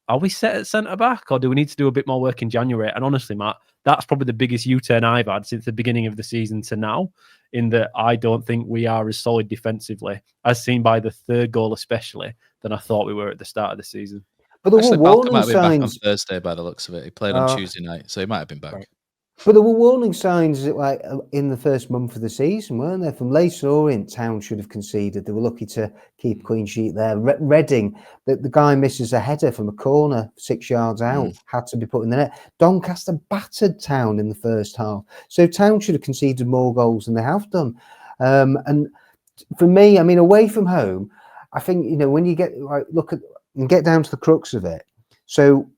are we set at centre back, or do we need to do a bit more work in January? And honestly, Matt, that's probably the biggest U-turn I've had since the beginning of the season to now, in that I don't think we are as solid defensively, as seen by the third goal especially, than I thought we were at the start of the season. But there Actually, were Balker warning might have been back on signs. Thursday by the looks of it. He played on Tuesday night, so he might have been back. Right. But there were warning signs like in the first month of the season, weren't there? From Leighton Orient, Town should have conceded. They were lucky to keep a clean sheet there. Reading, the guy misses a header from a corner 6 yards out, had to be put in the net. Doncaster battered Town in the first half. So Town should have conceded more goals than they have done. And for me, I mean, away from home, I think, when you get look at and get down to the crux of it. So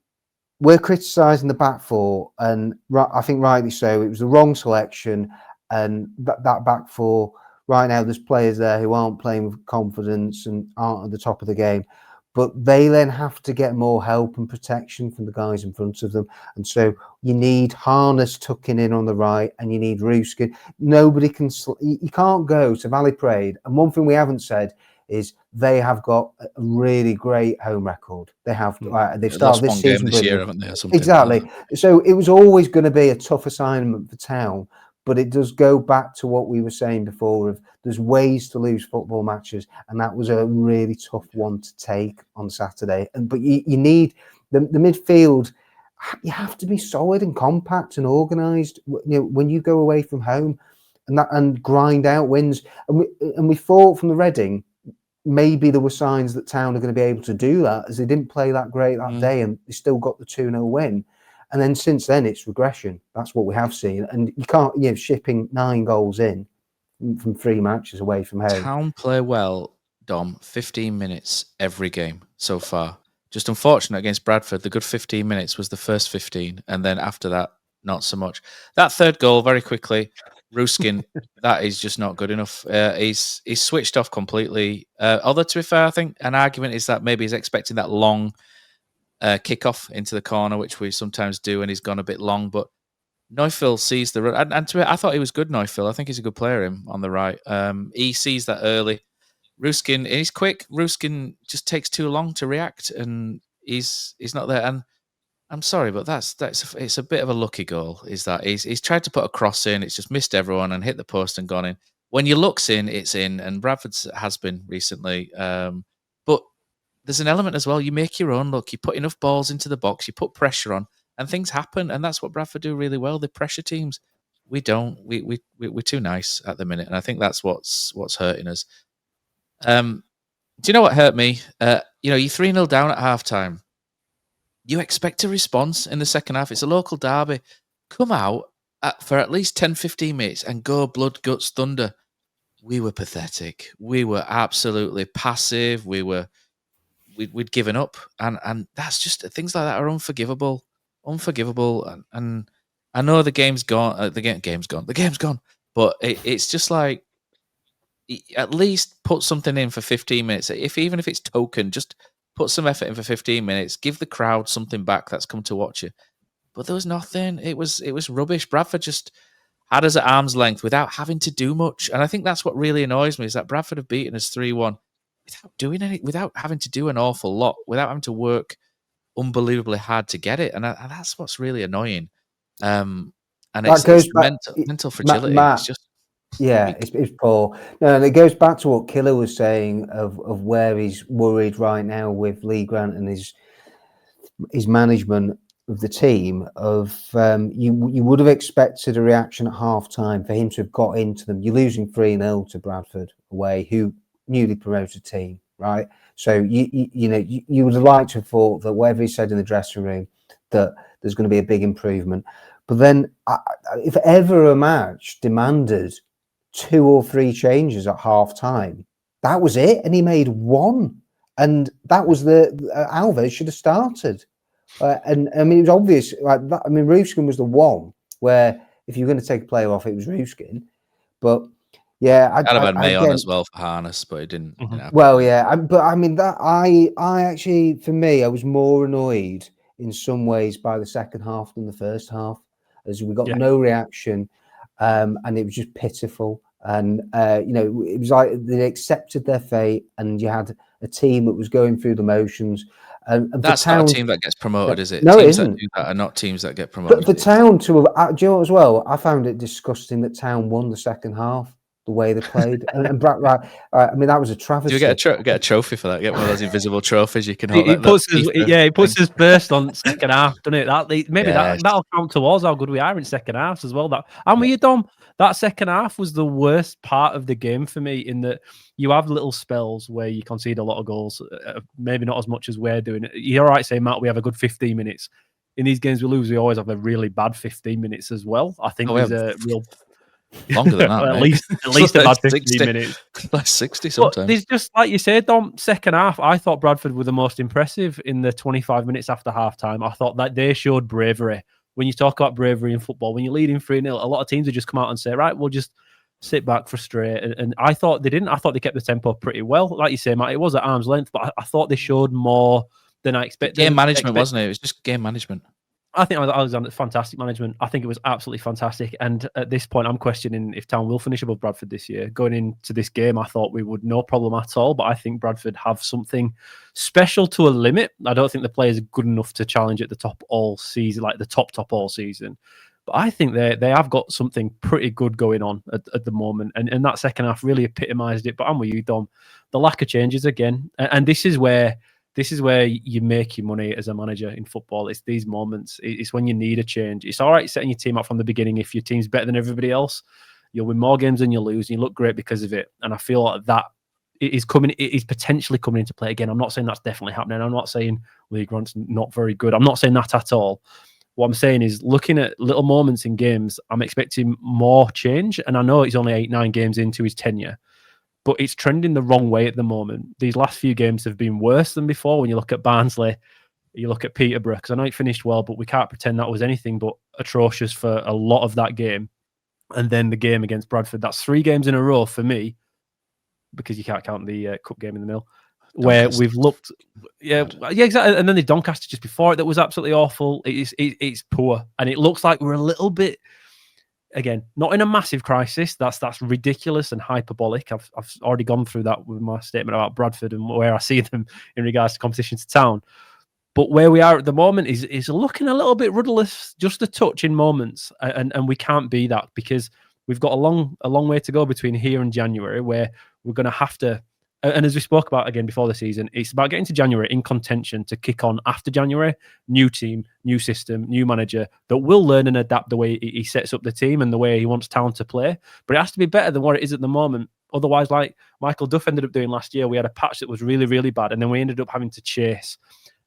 we're criticising the back four, and I think rightly so. It was the wrong selection, and that back four right now, there's players there who aren't playing with confidence and aren't at the top of the game, but they then have to get more help and protection from the guys in front of them. And so you need Harness tucking in on the right, and you need Ruskin. Nobody can. You can't go to Valley Parade. And one thing we haven't said is they have got a really great home record. They have. They've started this season this year, haven't they? Or something. Exactly. So it was always going to be a tough assignment for Town, but it does go back to what we were saying before of there's ways to lose football matches, and that was a really tough one to take on Saturday. But you need the midfield. You have to be solid and compact and organised. When you go away from home, and grind out wins, and we thought from the Reading, maybe there were signs that Town are going to be able to do that, as they didn't play that great that day, and they still got the 2-0 win. And then since then, it's regression. That's what we have seen. And you can't, shipping 9 goals in from 3 matches away from home. Town play well, Dom, 15 minutes every game so far. Just unfortunate against Bradford. The good 15 minutes was the first 15. And then after that, not so much. That third goal, very quickly, Ruskin, that is just not good enough. He's switched off completely. Although, to be fair, I think an argument is that maybe he's expecting that long kickoff into the corner, which we sometimes do, and he's gone a bit long. But Neufville sees the run. And to me, I thought he was good, Neufville. I think he's a good player, him, on the right. He sees that early. Ruskin, he's quick. Ruskin just takes too long to react, and he's not there. And I'm sorry, but it's a bit of a lucky goal. Is that he's tried to put a cross in, it's just missed everyone and hit the post and gone in. When you look's in, it's in, and Bradford's has been recently. But there's an element as well. You make your own look. You put enough balls into the box. You put pressure on, and things happen. And that's what Bradford do really well. They pressure teams. We don't. We're too nice at the minute, and I think that's what's hurting us. Do you know what hurt me? You're 3-0 down at half time. You expect a response in the second half. It's a local derby. Come out for at least 10, 15 minutes and go blood, guts, thunder. We were pathetic. We were absolutely passive. We'd given up. And that's just, things like that are unforgivable. And I know the game's gone. The game's gone. But it's just like, at least put something in for 15 minutes. Even if it's token, just put some effort in for 15 minutes. Give the crowd something back that's come to watch you. But there was nothing. It was rubbish. Bradford just had us at arm's length without having to do much. And I think that's what really annoys me, is that Bradford have beaten us 3-1 without doing without having to do an awful lot, without having to work unbelievably hard to get it. And that's what's really annoying. And it's mental fragility. Matt, it's just... Yeah, it's poor. No, and it goes back to what Killer was saying of where he's worried right now with Lee Grant and his management of the team. You would have expected a reaction at half time for him to have got into them. You're losing 3-0 to Bradford away, who newly promoted team, right? So you would have liked to have thought that whatever he said in the dressing room, that there's going to be a big improvement. But then, if ever a match demanded 2 or 3 changes at half time, that was it, and he made 1, and that was Alves should have started. And I mean, it was obvious. Like that, I mean, Ruskin was the one where if you're going to take a player off, it was Ruskin. But yeah, I'd have had May on again, as well for harness, but it didn't. Happen. Well, yeah, but I mean that I actually, for me, I was more annoyed in some ways by the second half than the first half, as we got no reaction, and it was just pitiful. And you know, it was like they accepted their fate, and you had a team that was going through the motions. And that's not a team that gets promoted, is it? No, teams it isn't. That do that are not teams that get promoted. But for Town to have, do you know what as well? I found it disgusting that Town won the second half, the way they played. and I mean, that was a travesty. Do you get a trophy for that? Get one of those invisible trophies you can hold. It puts us first on second half, doesn't it? That'll count towards how good we are in second halves as well. And with you, Dom, that second half was the worst part of the game for me, in that you have little spells where you concede a lot of goals, maybe not as much as we're doing. You're right saying, Matt, we have a good 15 minutes. In these games we lose, we always have a really bad 15 minutes as well. I think there's a real... Longer than that, at least about 15 minutes. Like 60 sometimes. But there's just, like you said, Dom, second half, I thought Bradford were the most impressive in the 25 minutes after half-time. I thought that they showed bravery. When you talk about bravery in football, when you're leading 3-0, a lot of teams would just come out and say, right, we'll just sit back, frustrate. And I thought they didn't. I thought they kept the tempo pretty well. Like you say, Matt, it was at arm's length, but I thought they showed more than I expected. Game management, wasn't it? It was just game management. I think Alexander, fantastic management. I think it was absolutely fantastic. And at this point, I'm questioning if Town will finish above Bradford this year. Going into this game, I thought we would no problem at all. But I think Bradford have something special to a limit. I don't think the players are good enough to challenge at the top all season, like the top all season. But I think they have got something pretty good going on at the moment. And that second half really epitomised it. But I'm with you, Dom. The lack of changes again. And this is where you make your money as a manager in football. It's these moments. It's when you need a change. It's all right setting your team up from the beginning. If your team's better than everybody else, you'll win more games than you lose. And you look great because of it. And I feel like that is potentially coming into play again. I'm not saying that's definitely happening. I'm not saying Lee Grant's not very good. I'm not saying that at all. What I'm saying is, looking at little moments in games, I'm expecting more change. And I know it's only 8-9 games into his tenure, but it's trending the wrong way at the moment. These last few games have been worse than before. When you look at Barnsley, you look at Peterborough, because I know it finished well, but we can't pretend that was anything but atrocious for a lot of that game. And then the game against Bradford, that's 3 games in a row for me, because you can't count the cup game in the middle, where we've looked... Yeah, exactly. And then the Doncaster just before it, that was absolutely awful. It's poor. And it looks like we're a little bit... Again, not in a massive crisis. That's ridiculous and hyperbolic. I've already gone through that with my statement about Bradford and where I see them in regards to competition to Town. But where we are at the moment is looking a little bit rudderless, just a touch in moments, and we can't be that, because we've got a long way to go between here and January, where we're going to have to. And as we spoke about again before the season, it's about getting to January in contention to kick on after January. New team, new system, new manager that will learn and adapt the way he sets up the team and the way he wants Town to play. But it has to be better than what it is at the moment. Otherwise, like Michael Duff ended up doing last year, we had a patch that was really, really bad, and then we ended up having to chase.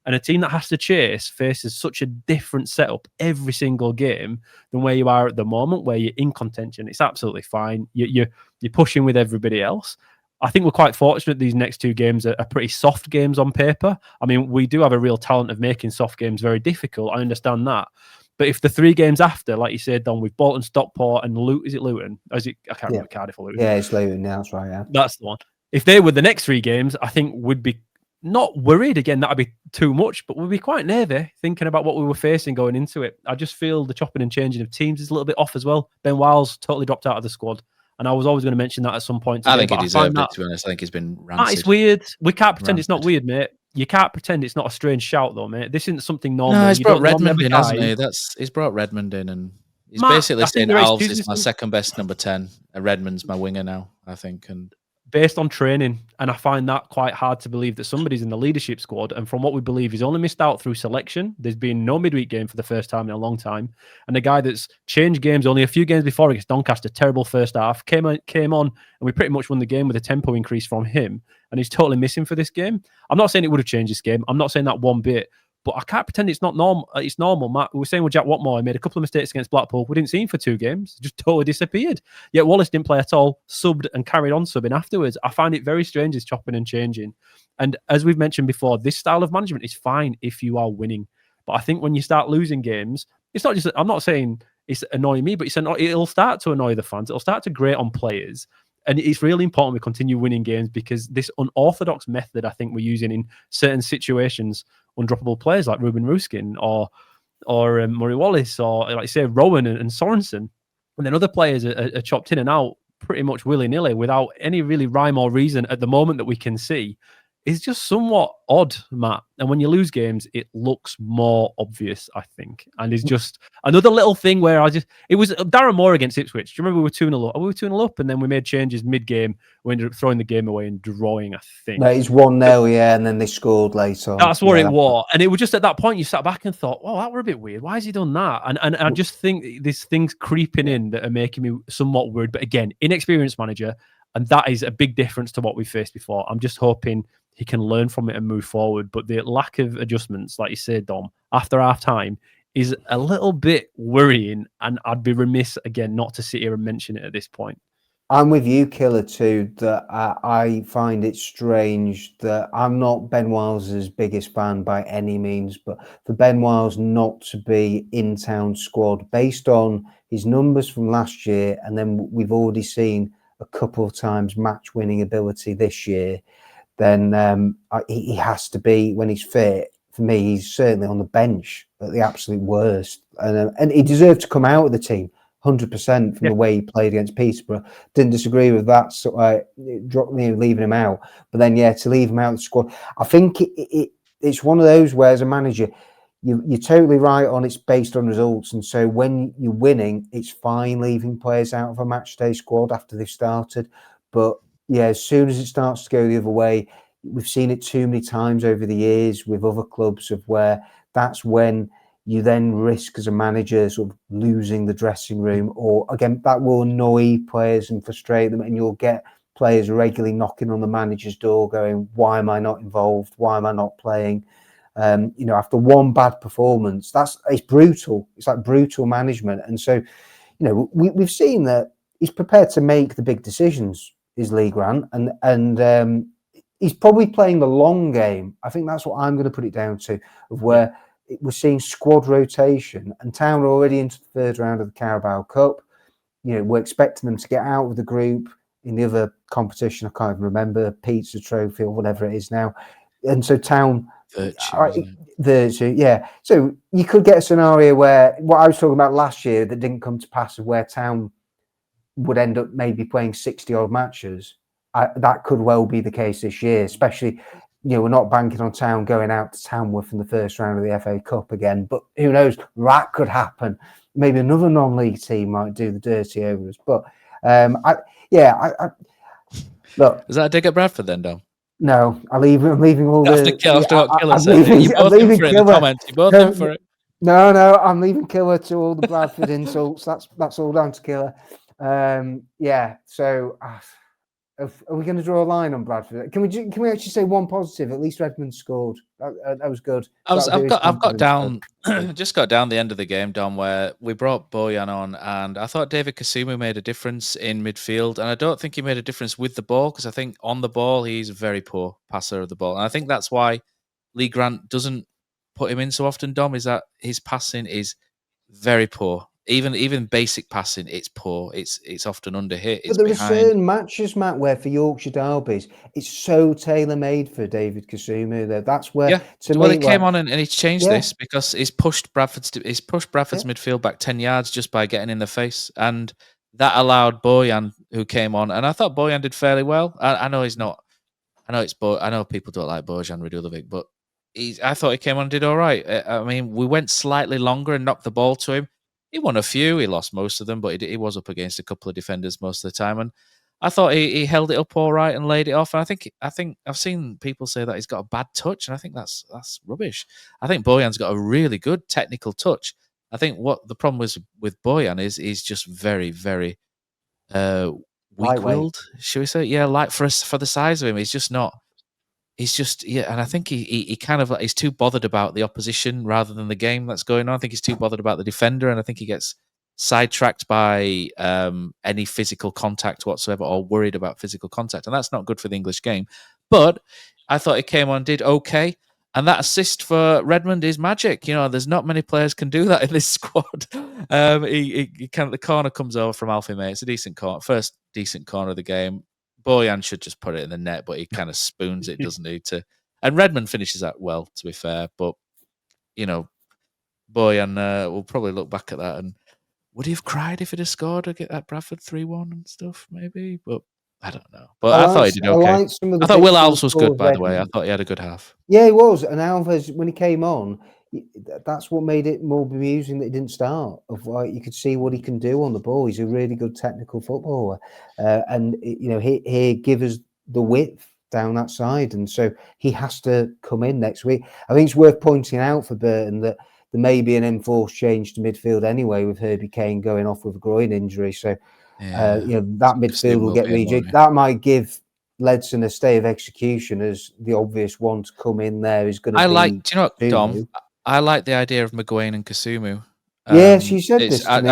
And a team that has to chase faces such a different setup every single game than where you are at the moment, where you're in contention. It's absolutely fine. You're pushing with everybody else. I think we're quite fortunate these next 2 games are pretty soft games on paper. I mean, we do have a real talent of making soft games very difficult. I understand that. But if the 3 games after, like you said, Don, with Bolton, Stockport and is it Luton? I can't remember, Cardiff or Luton. Yeah, it's Luton now, that's right, yeah. That's the one. If they were the next 3 games, I think we'd be not worried. Again, that'd be too much, but we'd be quite nervy thinking about what we were facing going into it. I just feel the chopping and changing of teams is a little bit off as well. Ben Wiles totally dropped out of the squad. And I was always going to mention that at some point today, I think he deserved it, to be honest. I think he's been rancid. It's weird. We can't pretend it's not weird, mate. You can't pretend it's not a strange shout, though, mate. This isn't something normal. No, he's brought Redmond in, hasn't he? He's brought Redmond in, and he's basically saying Alves is my second best number 10, and Redmond's my winger now, I think. And based on training, and I find that quite hard to believe that somebody's in the leadership squad, and from what we believe, he's only missed out through selection. There's been no midweek game for the first time in a long time, and a guy that's changed games only a few games before against Doncaster, terrible first half, came on, and we pretty much won the game with a tempo increase from him, and he's totally missing for this game. I'm not saying it would have changed this game. I'm not saying that one bit. But I can't pretend it's not normal. It's normal, Matt. We were saying with Jack Watmore, he made a couple of mistakes against Blackpool. We didn't see him for 2 games. Just totally disappeared. Yet Wallace didn't play at all, subbed and carried on subbing afterwards. I find it very strange, his chopping and changing. And as we've mentioned before, this style of management is fine if you are winning. But I think when you start losing games, it's not just, I'm not saying it's annoying me, but it'll start to annoy the fans. It'll start to grate on players. And it's really important we continue winning games, because this unorthodox method I think we're using in certain situations, undroppable players like Ruben Ruskin or Murray Wallace, or like say Rowan and Sorensen, and then other players are chopped in and out pretty much willy-nilly without any really rhyme or reason at the moment that we can see, is just somewhat odd, Matt. And when you lose games, it looks more obvious, I think. And it's just another little thing where it was Darren Moore against Ipswich. Do you remember we were 2-0 up? We were 2-0 up, and then we made changes mid-game. We ended up throwing the game away and drawing, I think. No, it's 1-0, yeah, and then they scored later on. That's what it was. And it was just at that point you sat back and thought, oh, that were a bit weird. Why has he done that? And I just think there's things creeping in that are making me somewhat worried. But again, inexperienced manager, and that is a big difference to what we faced before. I'm just hoping he can learn from it and move forward. But the lack of adjustments, like you said, Dom, after half time is a little bit worrying. And I'd be remiss, again, not to sit here and mention it at this point. I'm with you, Killer, too, that I find it strange that I'm not Ben Wiles's biggest fan by any means, but for Ben Wiles not to be in town squad based on his numbers from last year, and then we've already seen a couple of times match winning ability this year, then he has to be, when he's fit. For me, he's certainly on the bench at the absolute worst, and he deserved to come out of the team 100% from the way he played against Peterborough. Didn't disagree with that, so leaving him out. But then, to leave him out of the squad, I think it's one of those where, as a manager, you're totally right on it's based on results, and so when you're winning, it's fine leaving players out of a match day squad after they've started. But as soon as it starts to go the other way, we've seen it too many times over the years with other clubs, of where that's when you then risk as a manager sort of losing the dressing room, or again, that will annoy players and frustrate them, and you'll get players regularly knocking on the manager's door going, why am I not involved? Why am I not playing? After one bad performance, it's brutal. It's like brutal management. And so, we've seen that he's prepared to make the big decisions, is Lee Grant, and he's probably playing the long game. I think that's what I'm going to put it down to, of where we're seeing squad rotation, and Town are already into the third round of the Carabao Cup. We're expecting them to get out of the group in the other competition. I can't even remember, Pizza Trophy or whatever it is now. And so Town, Virtue. So you could get a scenario where what I was talking about last year that didn't come to pass, of where Town would end up maybe playing 60 odd matches. That could well be the case this year, especially. We're not banking on Town going out to Tamworth in the first round of the FA Cup again, but who knows? That could happen. Maybe another non-league team might do the dirty over us. But look. Is that a dig at Bradford then, Dom? No, I'm leaving all After the. Killer I'm said, leaving, you both in for it in the comments. You both in for it. No, I'm leaving Killer to all the Bradford insults. That's all down to Killer. So. Are we going to draw a line on Bradford? Can we actually say one positive? At least Redmond scored. That was good. I've got down just got down the end of the game, Dom, where we brought Bojan on, and I thought David Kasumu made a difference in midfield, and I don't think he made a difference with the ball, because I think on the ball he's a very poor passer of the ball, and I think that's why Lee Grant doesn't put him in so often, Dom, is that his passing is very poor. Even basic passing, it's poor. It's often under hit. But there are certain matches, Matt, where for Yorkshire derbies, it's so tailor-made for David Kasumu. That's where he came on and he's changed this, because he's pushed Bradford's midfield back 10 yards just by getting in the face, and that allowed Bojan, who came on, and I thought Bojan did fairly well. I know he's not. I know people don't like Bojan Radulovic, but I thought he came on and did all right. I mean, we went slightly longer and knocked the ball to him. He won a few. He lost most of them, but he was up against a couple of defenders most of the time. And I thought he held it up all right and laid it off. And I think I've seen people say that he's got a bad touch, and I think that's rubbish. I think Bojan's got a really good technical touch. I think what the problem was with Bojan is he's just very, very weak-willed, should we say? Yeah, like for the size of him, he's just not. He's just, and I think he kind of he's too bothered about the opposition rather than the game that's going on. I think he's too bothered about the defender, and I think he gets sidetracked by any physical contact whatsoever, or worried about physical contact, and that's not good for the English game. But I thought he came on, did okay. And that assist for Redmond is magic. There's not many players can do that in this squad. The corner comes over from Alfie May. It's a decent corner, first decent corner of the game. Bojan should just put it in the net, but he kind of spoons it, doesn't he? And Redmond finishes that well, to be fair. But Bojan will probably look back at that and would he have cried if he'd have scored or get that Bradford 3-1 and stuff? Maybe, but I don't know. But I thought he did okay. I thought Will Alves was good, by the way. I thought he had a good half. Yeah, he was. And Alves, when he came on, that's what made it more bemusing that he didn't start. You could see what he can do on the ball. He's a really good technical footballer, and he gives us the width down that side, and so he has to come in next week. I think it's worth pointing out for Burton that there may be an enforced change to midfield anyway, with Herbie Kane going off with a groin injury. So that midfield will get rejigged. That might give Ledson a stay of execution as the obvious one to come in there is going to be. Do you know what, Dom? I like the idea of McGuane and Kasumu. Yeah, she said this to me.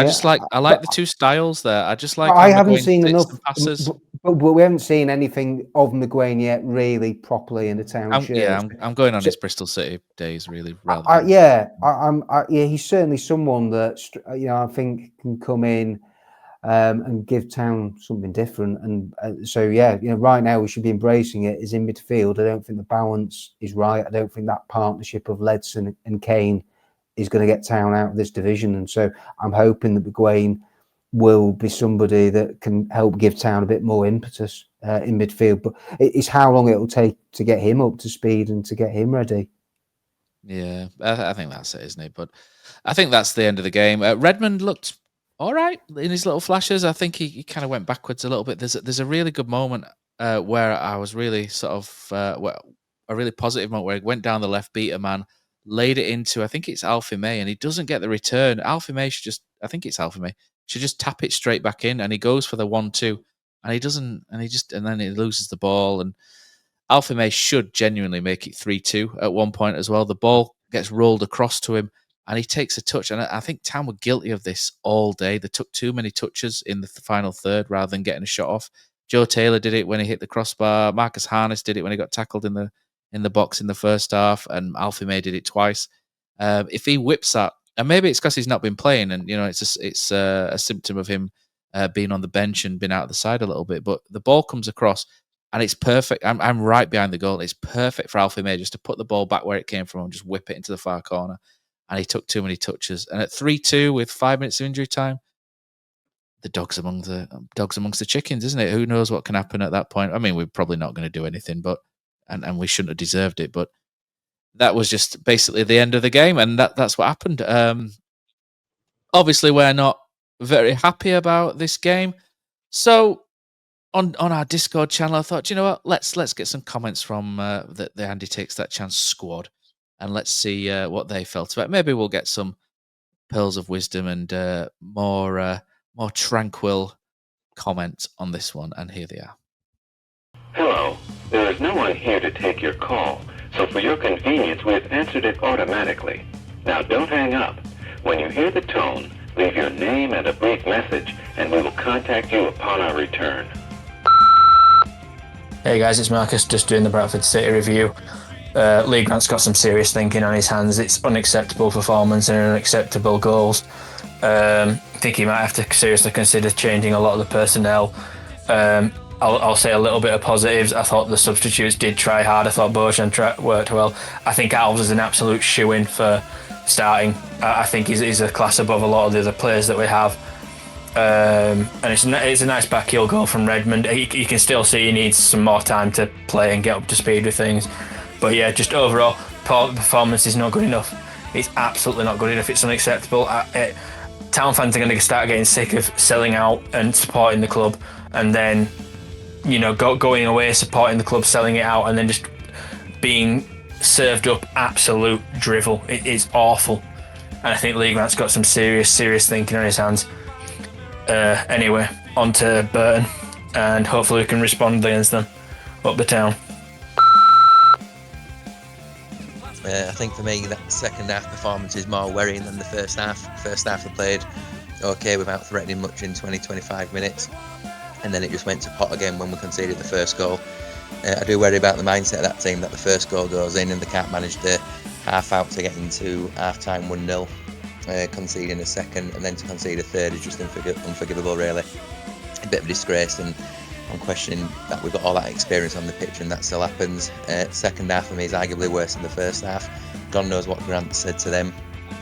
I like the two styles there. I just like. I haven't seen enough passes, but we haven't seen anything of McGuane yet, really properly in the town shirt. I'm going on his Bristol City days, really. He's certainly someone that I think can come in and give town something different. And right now we should be embracing it. Is in midfield. I don't think the balance is right. I don't think that partnership of Ledson and Kane is going to get town out of this division. And so I'm hoping that McGuane will be somebody that can help give town a bit more impetus in midfield. But it's how long it will take to get him up to speed and to get him ready. Yeah, I think that's it, isn't it? But I think that's the end of the game. Redmond looked all right in his little flashes. I think he kind of went backwards a little bit. There's a really good moment where I was really sort of a really positive moment where he went down the left, beat a man, laid it into, I think it's Alfie May, and he doesn't get the return. Alfie May should just tap it straight back in, and he goes for the 1-2, and he doesn't, and then he loses the ball, and Alfie May should genuinely make it 3-2 at one point as well. The ball gets rolled across to him, and he takes a touch, and I think Town were guilty of this all day. They took too many touches in the final third rather than getting a shot off. Joe Taylor did it when he hit the crossbar. Marcus Harness did it when he got tackled in the box in the first half, and Alfie May did it twice. If he whips that, and maybe it's because he's not been playing, and it's a symptom of him being on the bench and been out of the side a little bit. But the ball comes across, and it's perfect. I'm right behind the goal. It's perfect for Alfie May just to put the ball back where it came from and just whip it into the far corner. And he took too many touches. And at 3-2 with 5 minutes of injury time, the dog's amongst the chickens, isn't it? Who knows what can happen at that point? I mean, we're probably not going to do anything, but. And we shouldn't have deserved it, but that was just basically the end of the game, and that's what happened. Obviously, we're not very happy about this game. So on our Discord channel, I thought, you know what, let's get some comments from the Andy Takes That Chance squad, and let's see what they felt about it. Maybe we'll get some pearls of wisdom and more tranquil comment on this one, and here they are. Hello. There is no one here to take your call, so for your convenience, we have answered it automatically. Now don't hang up. When you hear the tone, leave your name and a brief message, and we will contact you upon our return. Hey guys, it's Marcus, just doing the Bradford City review. Lee Grant's got some serious thinking on his hands. It's unacceptable performance and unacceptable goals. I think he might have to seriously consider changing a lot of the personnel. I'll say a little bit of positives. I thought the substitutes did try hard. I thought Bojan worked well. I think Alves is an absolute shoo-in for starting. I think he's a class above a lot of the other players that we have. And it's a nice backheel goal from Redmond. You can still see he needs some more time to play and get up to speed with things. But yeah, just overall, performance is not good enough. It's absolutely not good enough. It's unacceptable. Town fans are going to start getting sick of selling out and supporting the club, and then going away, supporting the club, selling it out, and then just being served up absolute drivel. It is awful. And I think Lee Grant's got some serious thinking on his hands. Anyway, on to Burton, and hopefully we can respond against them up the Town. I think for me, that second half performance is more worrying than the first half. First half we played okay without threatening much in 20-25 minutes. And then it just went to pot again when we conceded the first goal. I do worry about the mindset of that team, that the first goal goes in and they can't manage the half out to get into half-time 1-0, conceding a second, and then to concede a third is just unforgivable, really. A bit of a disgrace, and I'm questioning that we've got all that experience on the pitch and that still happens. Second half for me is arguably worse than the first half. God knows what Grant said to them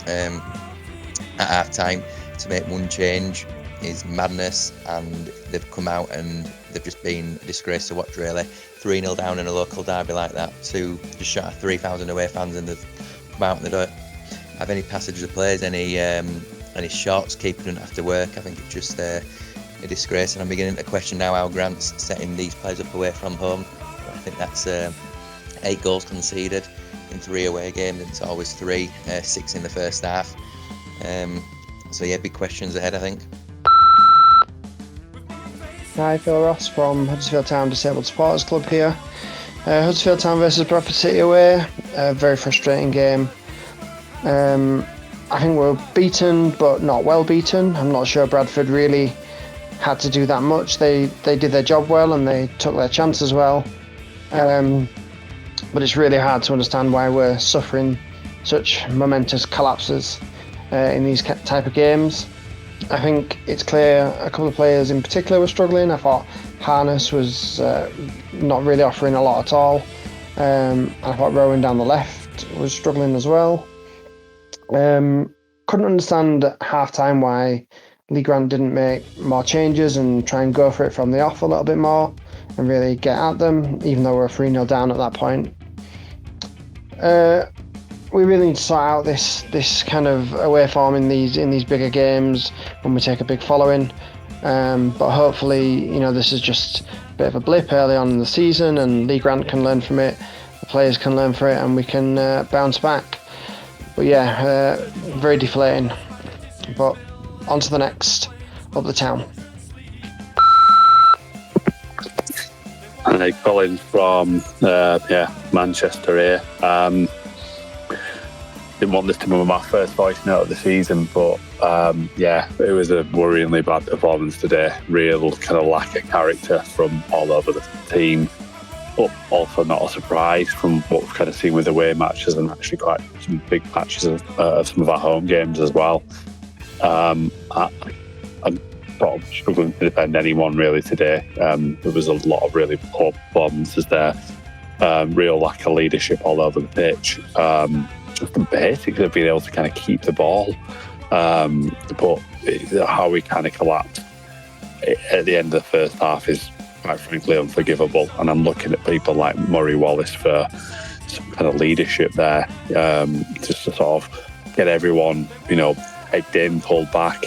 at half-time to make one change is madness, and they've come out and they've just been a disgrace to watch, really. 3-0 down in a local derby like that to just shut 3,000 away fans, and they've come out and they don't have any passage of plays, any shots, keeping them after work. I think it's just a disgrace, and I'm beginning to question now how Grant's setting these players up away from home. I think that's 8 goals conceded in 3 away games, and it's always 3, 6 in the first half. So yeah, big questions ahead, I think. Hi, Phil Ross from Huddersfield Town Disabled Supporters Club here. Huddersfield Town versus Bradford City away, a very frustrating game. I think we're beaten, but not well beaten. I'm not sure Bradford really had to do that much. They did their job well and they took their chances well. But it's really hard to understand why we're suffering such momentous collapses in these type of games. I think it's clear a couple of players in particular were struggling. I thought Harness was not really offering a lot at all. I thought Rowan down the left was struggling as well. Couldn't understand at half-time why Lee Grant didn't make more changes and try and go for it from the off a little bit more and really get at them, even though we're 3-0 down at that point. We really need to sort out this kind of away form in these bigger games when we take a big following. But hopefully, this is just a bit of a blip early on in the season, and Lee Grant can learn from it, the players can learn from it, and we can bounce back. But yeah, very deflating. But on to the next, up the town. Hi, Colin from Manchester here. Didn't want this to be my first voice note of the season, but it was a worryingly bad performance today. Real kind of lack of character from all over the team, but also not a surprise from what we've kind of seen with away matches and actually quite some big patches of some of our home games as well. I'm sort of struggling to defend anyone really today. There was a lot of really poor performances there. Real lack of leadership all over the pitch. Just the basics of being able to kind of keep the ball, but how we kind of collapsed at the end of the first half is quite frankly unforgivable. And I'm looking at people like Murray Wallace for some kind of leadership there, just to sort of get everyone, pegged in, pulled back.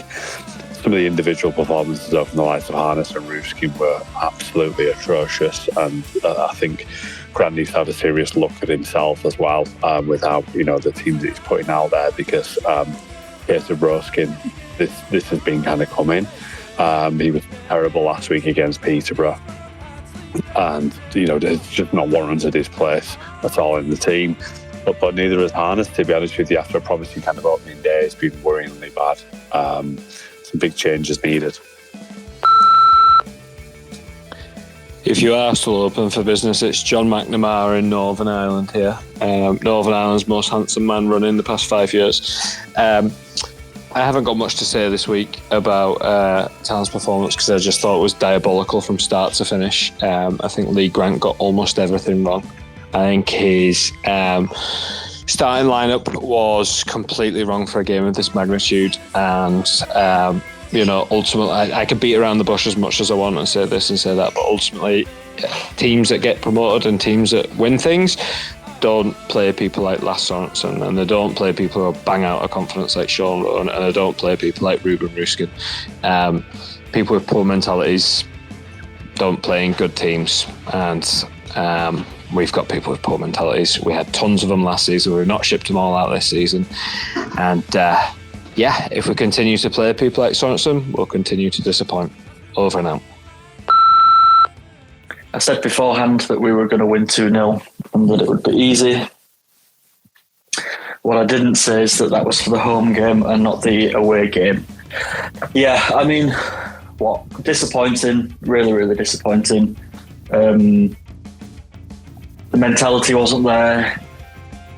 Some of the individual performances of the likes of Harness and Ruskin were absolutely atrocious, and I think Grant needs to have a serious look at himself as well, with how the teams he's putting out there, because here's of Ruskin, this has been kind of coming. He was terrible last week against Peterborough, and there's just not warranted his place at all in the team. But neither has Harness, to be honest with you. After a promising kind of opening day, it's been worryingly bad. Some big changes needed. If you are still open for business, it's John McNamara in Northern Ireland here. Northern Ireland's most handsome man running the past 5 years. I haven't got much to say this week about Town's performance because I just thought it was diabolical from start to finish. I think Lee Grant got almost everything wrong. I think his starting lineup was completely wrong for a game of this magnitude, and ultimately I could beat around the bush as much as I want and say this and say that, but ultimately teams that get promoted and teams that win things don't play people like Lass Sorensen, and they don't play people who bang out of confidence like Sean Rowan, and they don't play people like Ruben Ruskin. People with poor mentalities don't play in good teams, and we've got people with poor mentalities. We had tons of them last season. We've not shipped them all out this season. And if we continue to play people like Sorensen, we'll continue to disappoint. Over and out. I said beforehand that we were going to win 2-0 and that it would be easy. What I didn't say is that was for the home game and not the away game. Yeah, I mean, disappointing. Really, really disappointing. The mentality wasn't there.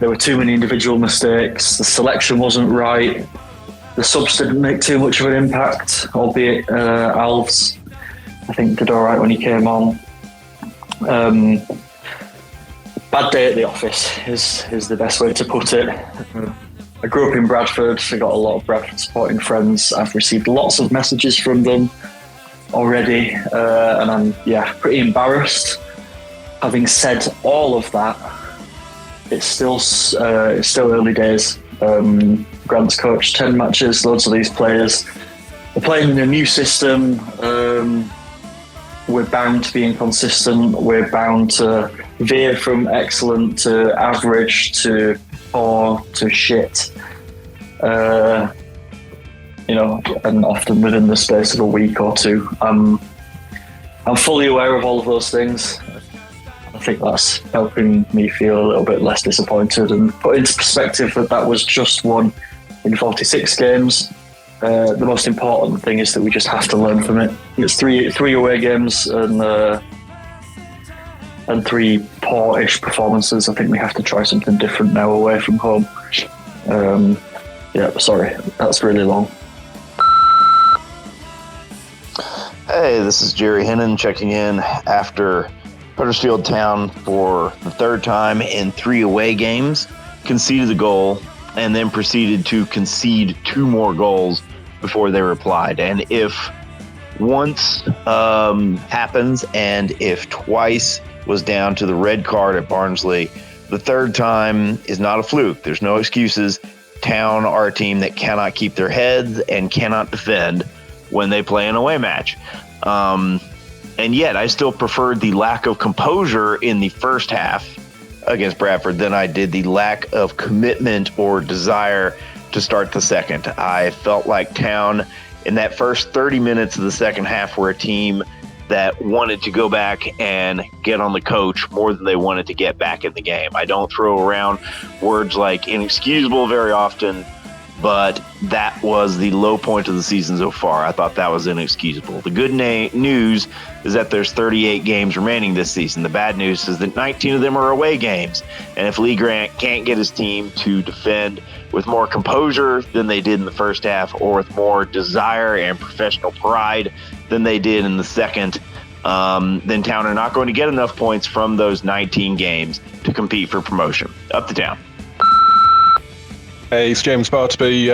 There were too many individual mistakes. The selection wasn't right. The subs didn't make too much of an impact, albeit Alves, I think, did all right when he came on. Bad day at the office is the best way to put it. I grew up in Bradford. I got a lot of Bradford supporting friends. I've received lots of messages from them already, and I'm pretty embarrassed. Having said all of that, it's still early days. Grant's coached 10 matches. Loads of these players are playing in a new system. We're bound to be inconsistent. We're bound to veer from excellent to average to poor to shit. And often within the space of a week or two. I'm fully aware of all of those things. I think that's helping me feel a little bit less disappointed and put into perspective that was just one in 46 games. The most important thing is that we just have to learn from it. It's three away games and 3 poor-ish performances. I think we have to try something different now away from home. Sorry, that's really long. Hey, this is Jerry Hennon checking in after Huddersfield Town for the 3rd time in 3 away games, conceded the goal, and then proceeded to concede 2 more goals before they replied. And if once happens, and if twice was down to the red card at Barnsley, the 3rd time is not a fluke. There's no excuses. Town are a team that cannot keep their heads and cannot defend when they play an away match. And yet I still preferred the lack of composure in the first half against Bradford than I did the lack of commitment or desire to start the second. I felt like Town in that first 30 minutes of the second half were a team that wanted to go back and get on the coach more than they wanted to get back in the game. I don't throw around words like inexcusable very often, but that was the low point of the season so far. I thought that was inexcusable. The good news is that there's 38 games remaining this season. The bad news is that 19 of them are away games. And if Lee Grant can't get his team to defend with more composure than they did in the first half, or with more desire and professional pride than they did in the second, then Town are not going to get enough points from those 19 games to compete for promotion. Up to Town. Hey, it's James Bartby.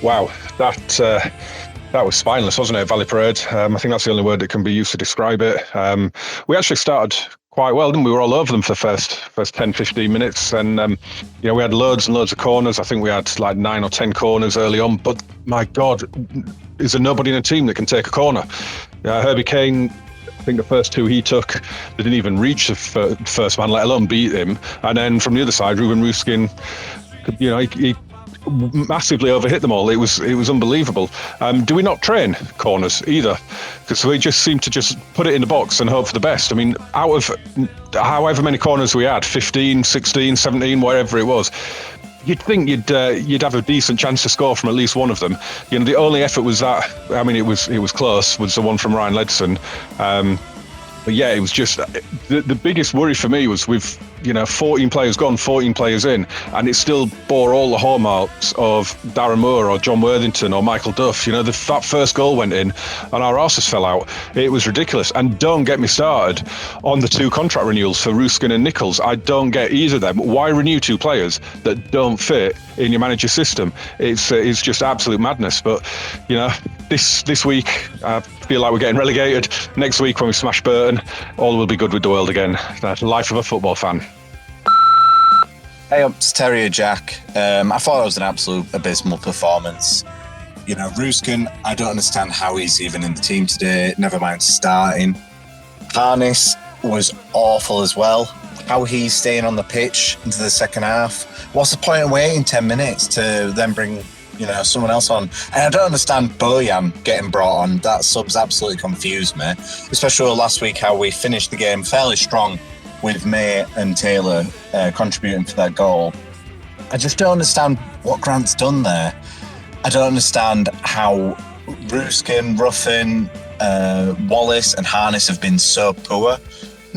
Wow, that was spineless, wasn't it, Valley Parade? I think that's the only word that can be used to describe it. We actually started quite well, didn't we? We were all over them for the first 10, 15 minutes. And, we had loads and loads of corners. I think we had like 9 or 10 corners early on. But, my God, is there nobody in a team that can take a corner? Herbie Kane, I think the first 2 he took, they didn't even reach the first man, let alone beat him. And then from the other side, Ruben Ruskin, he massively overhit them all. It was unbelievable. Do we not train corners either? Because we just seem to just put it in the box and hope for the best. I mean, out of however many corners we had, 15, 16, 17, wherever it was, you'd think you'd have a decent chance to score from at least one of them. The only effort was that. I mean, it was close. Was the one from Ryan Ledson. But yeah, it was just the biggest worry for me was with 14 players gone, 14 players in, and it still bore all the hallmarks of Darren Moore or John Worthington or Michael Duff. That first goal went in and our arses fell out. It was ridiculous. And don't get me started on the 2 contract renewals for Ruskin and Nichols. I don't get either of them. Why renew 2 players that don't fit in your manager's system? It's just absolute madness. But this week I feel like we're getting relegated. Next week when we smash Burton, all will be good with the world again. That's the life of a football fan. Hey, it's Terrier Jack. I thought it was an absolute abysmal performance. Ruskin, I don't understand how he's even in the team today, never mind starting. Harness was awful as well. How he's staying on the pitch into the second half. What's the point of waiting 10 minutes to then bring someone else on? And I don't understand Bojan getting brought on. That sub's absolutely confused me. Especially last week, how we finished the game fairly strong with May and Taylor contributing for that goal. I just don't understand what Grant's done there. I don't understand how Ruskin, Ruffin, Wallace and Harness have been so poor.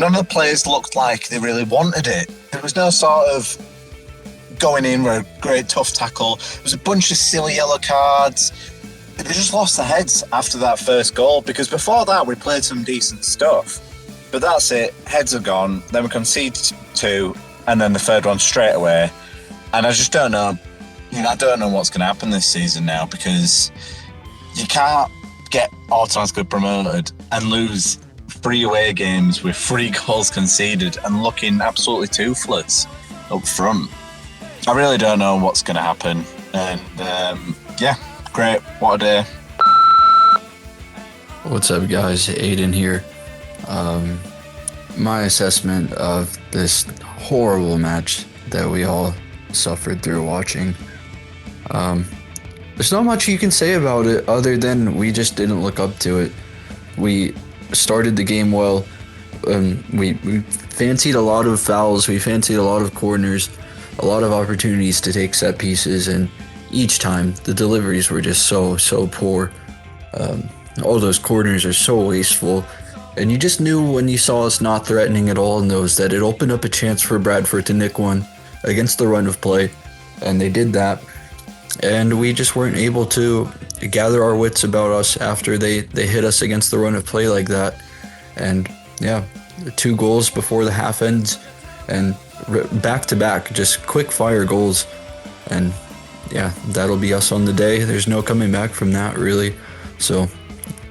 none of the players looked like they really wanted it. There was no sort of going in with a great tough tackle. There was a bunch of silly yellow cards. They just lost their heads after that first goal, because before that we played some decent stuff. But that's it. Heads are gone. Then we conceded 2, and then the third one straight away. And I just don't know. I don't know what's going to happen this season now, because you can't get automatically promoted and lose 3 away games with 3 goals conceded and looking absolutely toothless up front. I really don't know what's going to happen. And yeah, great. What a day. What's up, guys? Aiden here. My assessment of this horrible match that we all suffered through watching. There's not much you can say about it other than we just didn't look up to it. We started the game well. We fancied a lot of fouls. We fancied a lot of corners, a lot of opportunities to take set pieces, and each time the deliveries were just so poor. All those corners are so wasteful, and you just knew when you saw us not threatening at all in those that it opened up a chance for Bradford to nick one against the run of play, and they did that. And we just weren't able to gather our wits about us after they hit us against the run of play like that. And yeah, 2 goals before the half ends, and back to back, just quick fire goals. And yeah, that'll be us on the day. There's no coming back from that, really. So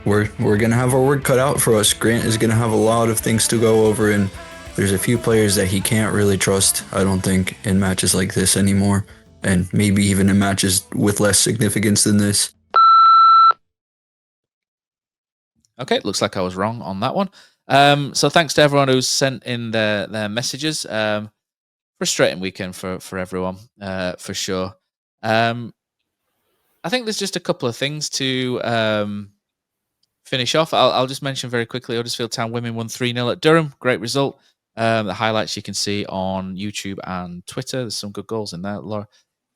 we're gonna have our work cut out for us. Grant is gonna have a lot of things to go over, and there's a few players that he can't really trust, I don't think, in matches like this anymore. And maybe even in matches with less significance than this. Okay, looks like I was wrong on that one. So thanks to everyone who's sent in their messages. Frustrating weekend for everyone, for sure. I think there's just a couple of things to finish off. I'll just mention very quickly, Huddersfield Town women won 3-0 at Durham. Great result. The highlights you can see on YouTube and Twitter. There's some good goals in there.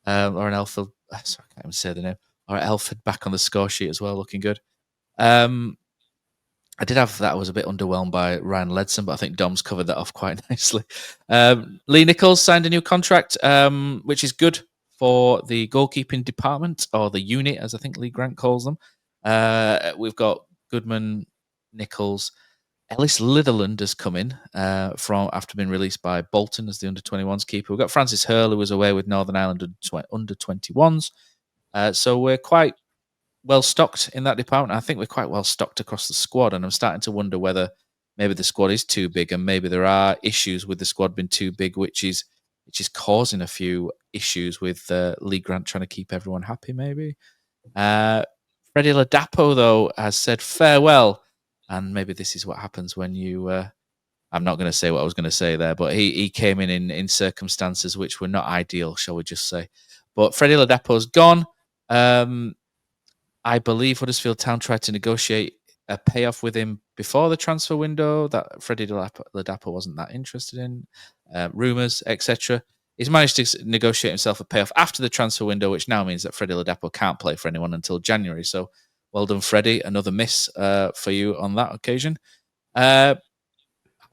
Lauren Elford, sorry, I can't even say the name. Lauren Elford back on the score sheet as well, looking good. I did have that. I was a bit underwhelmed by Ryan Ledson, but I think Dom's covered that off quite nicely. Lee Nichols signed a new contract, which is good for the goalkeeping department, or the unit, as I think Lee Grant calls them. We've got Goodman, Nichols. Ellis Litherland has come in from after being released by Bolton as the under-21s keeper. We've got Francis Hurley, who was away with Northern Ireland under-21s. So we're quite well stocked in that department. I think we're quite well stocked across the squad, and I'm starting to wonder whether maybe the squad is too big, and maybe there are issues with the squad being too big, which is causing a few issues with Lee Grant trying to keep everyone happy. Maybe Freddie Ladapo, though, has said farewell. And maybe this is what happens when you... I'm not going to say what I was going to say there, but he came in circumstances which were not ideal, shall we just say. But Freddie Ladapo's gone. I believe Huddersfield Town tried to negotiate a payoff with him before the transfer window that Freddie Ladapo wasn't that interested in. Rumours, etc. He's managed to negotiate himself a payoff after the transfer window, which now means that Freddie Ladapo can't play for anyone until January. So well done, Freddie. Another miss for you on that occasion. I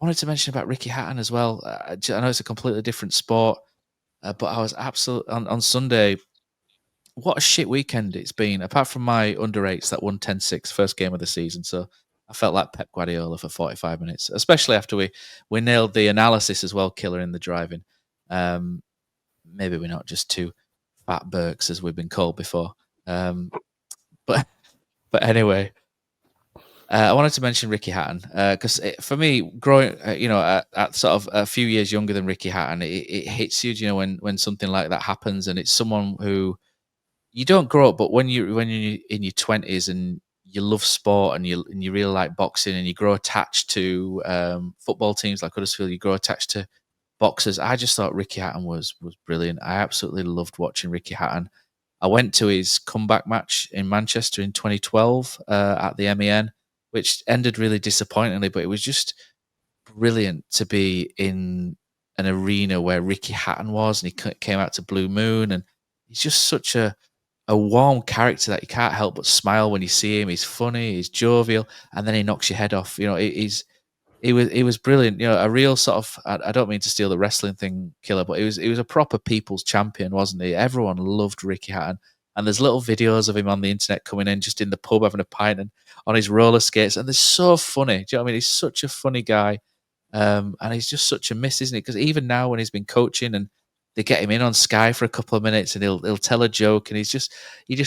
wanted to mention about Ricky Hatton as well. I know it's a completely different sport, but I was absolutely on Sunday. What a shit weekend it's been. Apart from my under-8s that won 10-6 first game of the season. So I felt like Pep Guardiola for 45 minutes, especially after we nailed the analysis as well, killer in the driving. Maybe we're not just two fat Burks as we've been called before. But anyway, I wanted to mention Ricky Hatton because for me, growing, at sort of a few years younger than Ricky Hatton, it hits you, when something like that happens, and it's someone who you don't grow up, but when you're in your 20s and you love sport and you really like boxing and you grow attached to football teams like Huddersfield, you grow attached to boxers. I just thought Ricky Hatton was brilliant. I absolutely loved watching Ricky Hatton. I went to his comeback match in Manchester in 2012 at the MEN, which ended really disappointingly, but it was just brilliant to be in an arena where Ricky Hatton was, and he came out to Blue Moon, and he's just such a warm character that you can't help but smile when you see him. He's funny, he's jovial, and then he knocks your head off. He's he was brilliant. You know, a real sort of. I don't mean to steal the wrestling thing, Killer, but he was a proper people's champion, wasn't he? Everyone loved Ricky Hatton, and there's little videos of him on the internet coming in just in the pub having a pint and on his roller skates, and they're so funny. Do you know what I mean? He's such a funny guy, and he's just such a miss, isn't he? Because even now when he's been coaching and they get him in on Sky for a couple of minutes and he'll tell a joke and you just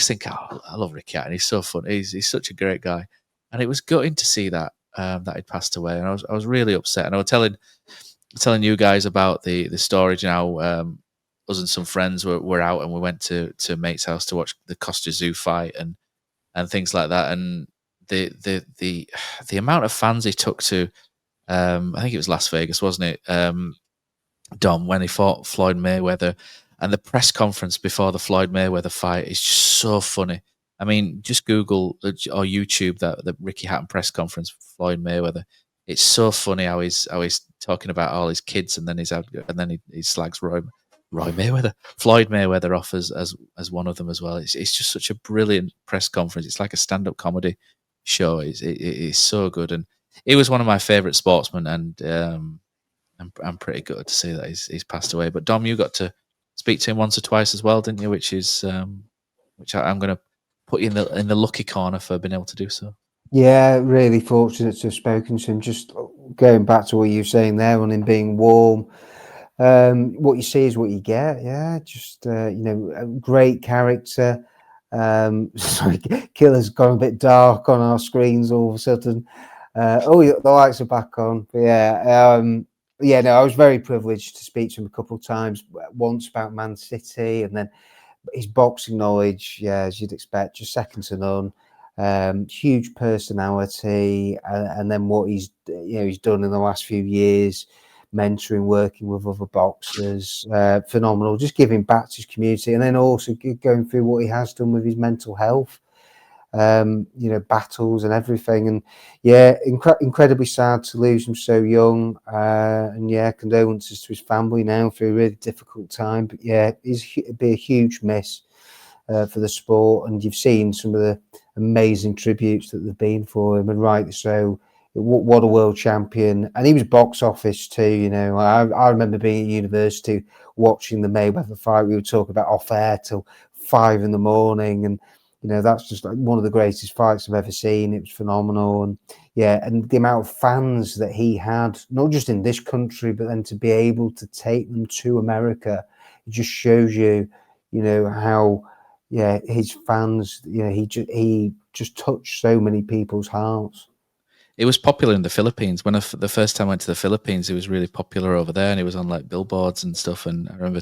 think, oh, I love Ricky Hatton. He's so funny. He's such a great guy, and it was gutting to see that. That he'd passed away, and I was really upset. And I was telling you guys about the story. You know, us and some friends were out, and we went to mate's house to watch the Costa Zoo fight and things like that. And the amount of fans he took to, I think it was Las Vegas, wasn't it? Dom, when he fought Floyd Mayweather, and the press conference before the Floyd Mayweather fight is just so funny. I mean, just Google or YouTube the Ricky Hatton press conference for Floyd Mayweather. It's so funny how he's talking about all his kids, and then he slags Roy Mayweather, Floyd Mayweather off as one of them as well. It's just such a brilliant press conference. It's like a stand-up comedy show. It's so good, and he was one of my favourite sportsmen, and I'm pretty good to see that he's passed away. But Dom, you got to speak to him once or twice as well, didn't you? Which I'm going to put you in the lucky corner for being able to do so. Yeah, really fortunate to have spoken to him. Just going back to what you were saying there on him being warm, what you see is what you get. Yeah, just you know, a great character. Sorry, Killer's gone a bit dark on our screens all of a sudden. The lights are back on. But yeah, no, I was very privileged to speak to him a couple of times. Once about Man City, and then his boxing knowledge, yeah, as you'd expect, just second to none. Huge personality, and then what he's done in the last few years, mentoring, working with other boxers, phenomenal. Just giving back to his community, and then also going through what he has done with his mental health, battles and everything. And yeah, incredibly sad to lose him so young. And yeah, condolences to his family now through a really difficult time. But yeah, it'd be a huge miss for the sport. And you've seen some of the amazing tributes that there've been for him, and rightly so. What a world champion. And he was box office too. You know, I remember being at university watching the Mayweather fight. We would talk about off air till 5 a.m, and you know, that's just like one of the greatest fights I've ever seen. It was phenomenal. And yeah, and the amount of fans that he had, not just in this country, but then to be able to take them to America, it just shows you, you know, how, yeah, his fans, you know, he just touched so many people's hearts. It was popular in the Philippines. When the first time I went to the Philippines, it was really popular over there, and it was on like billboards and stuff. And I remember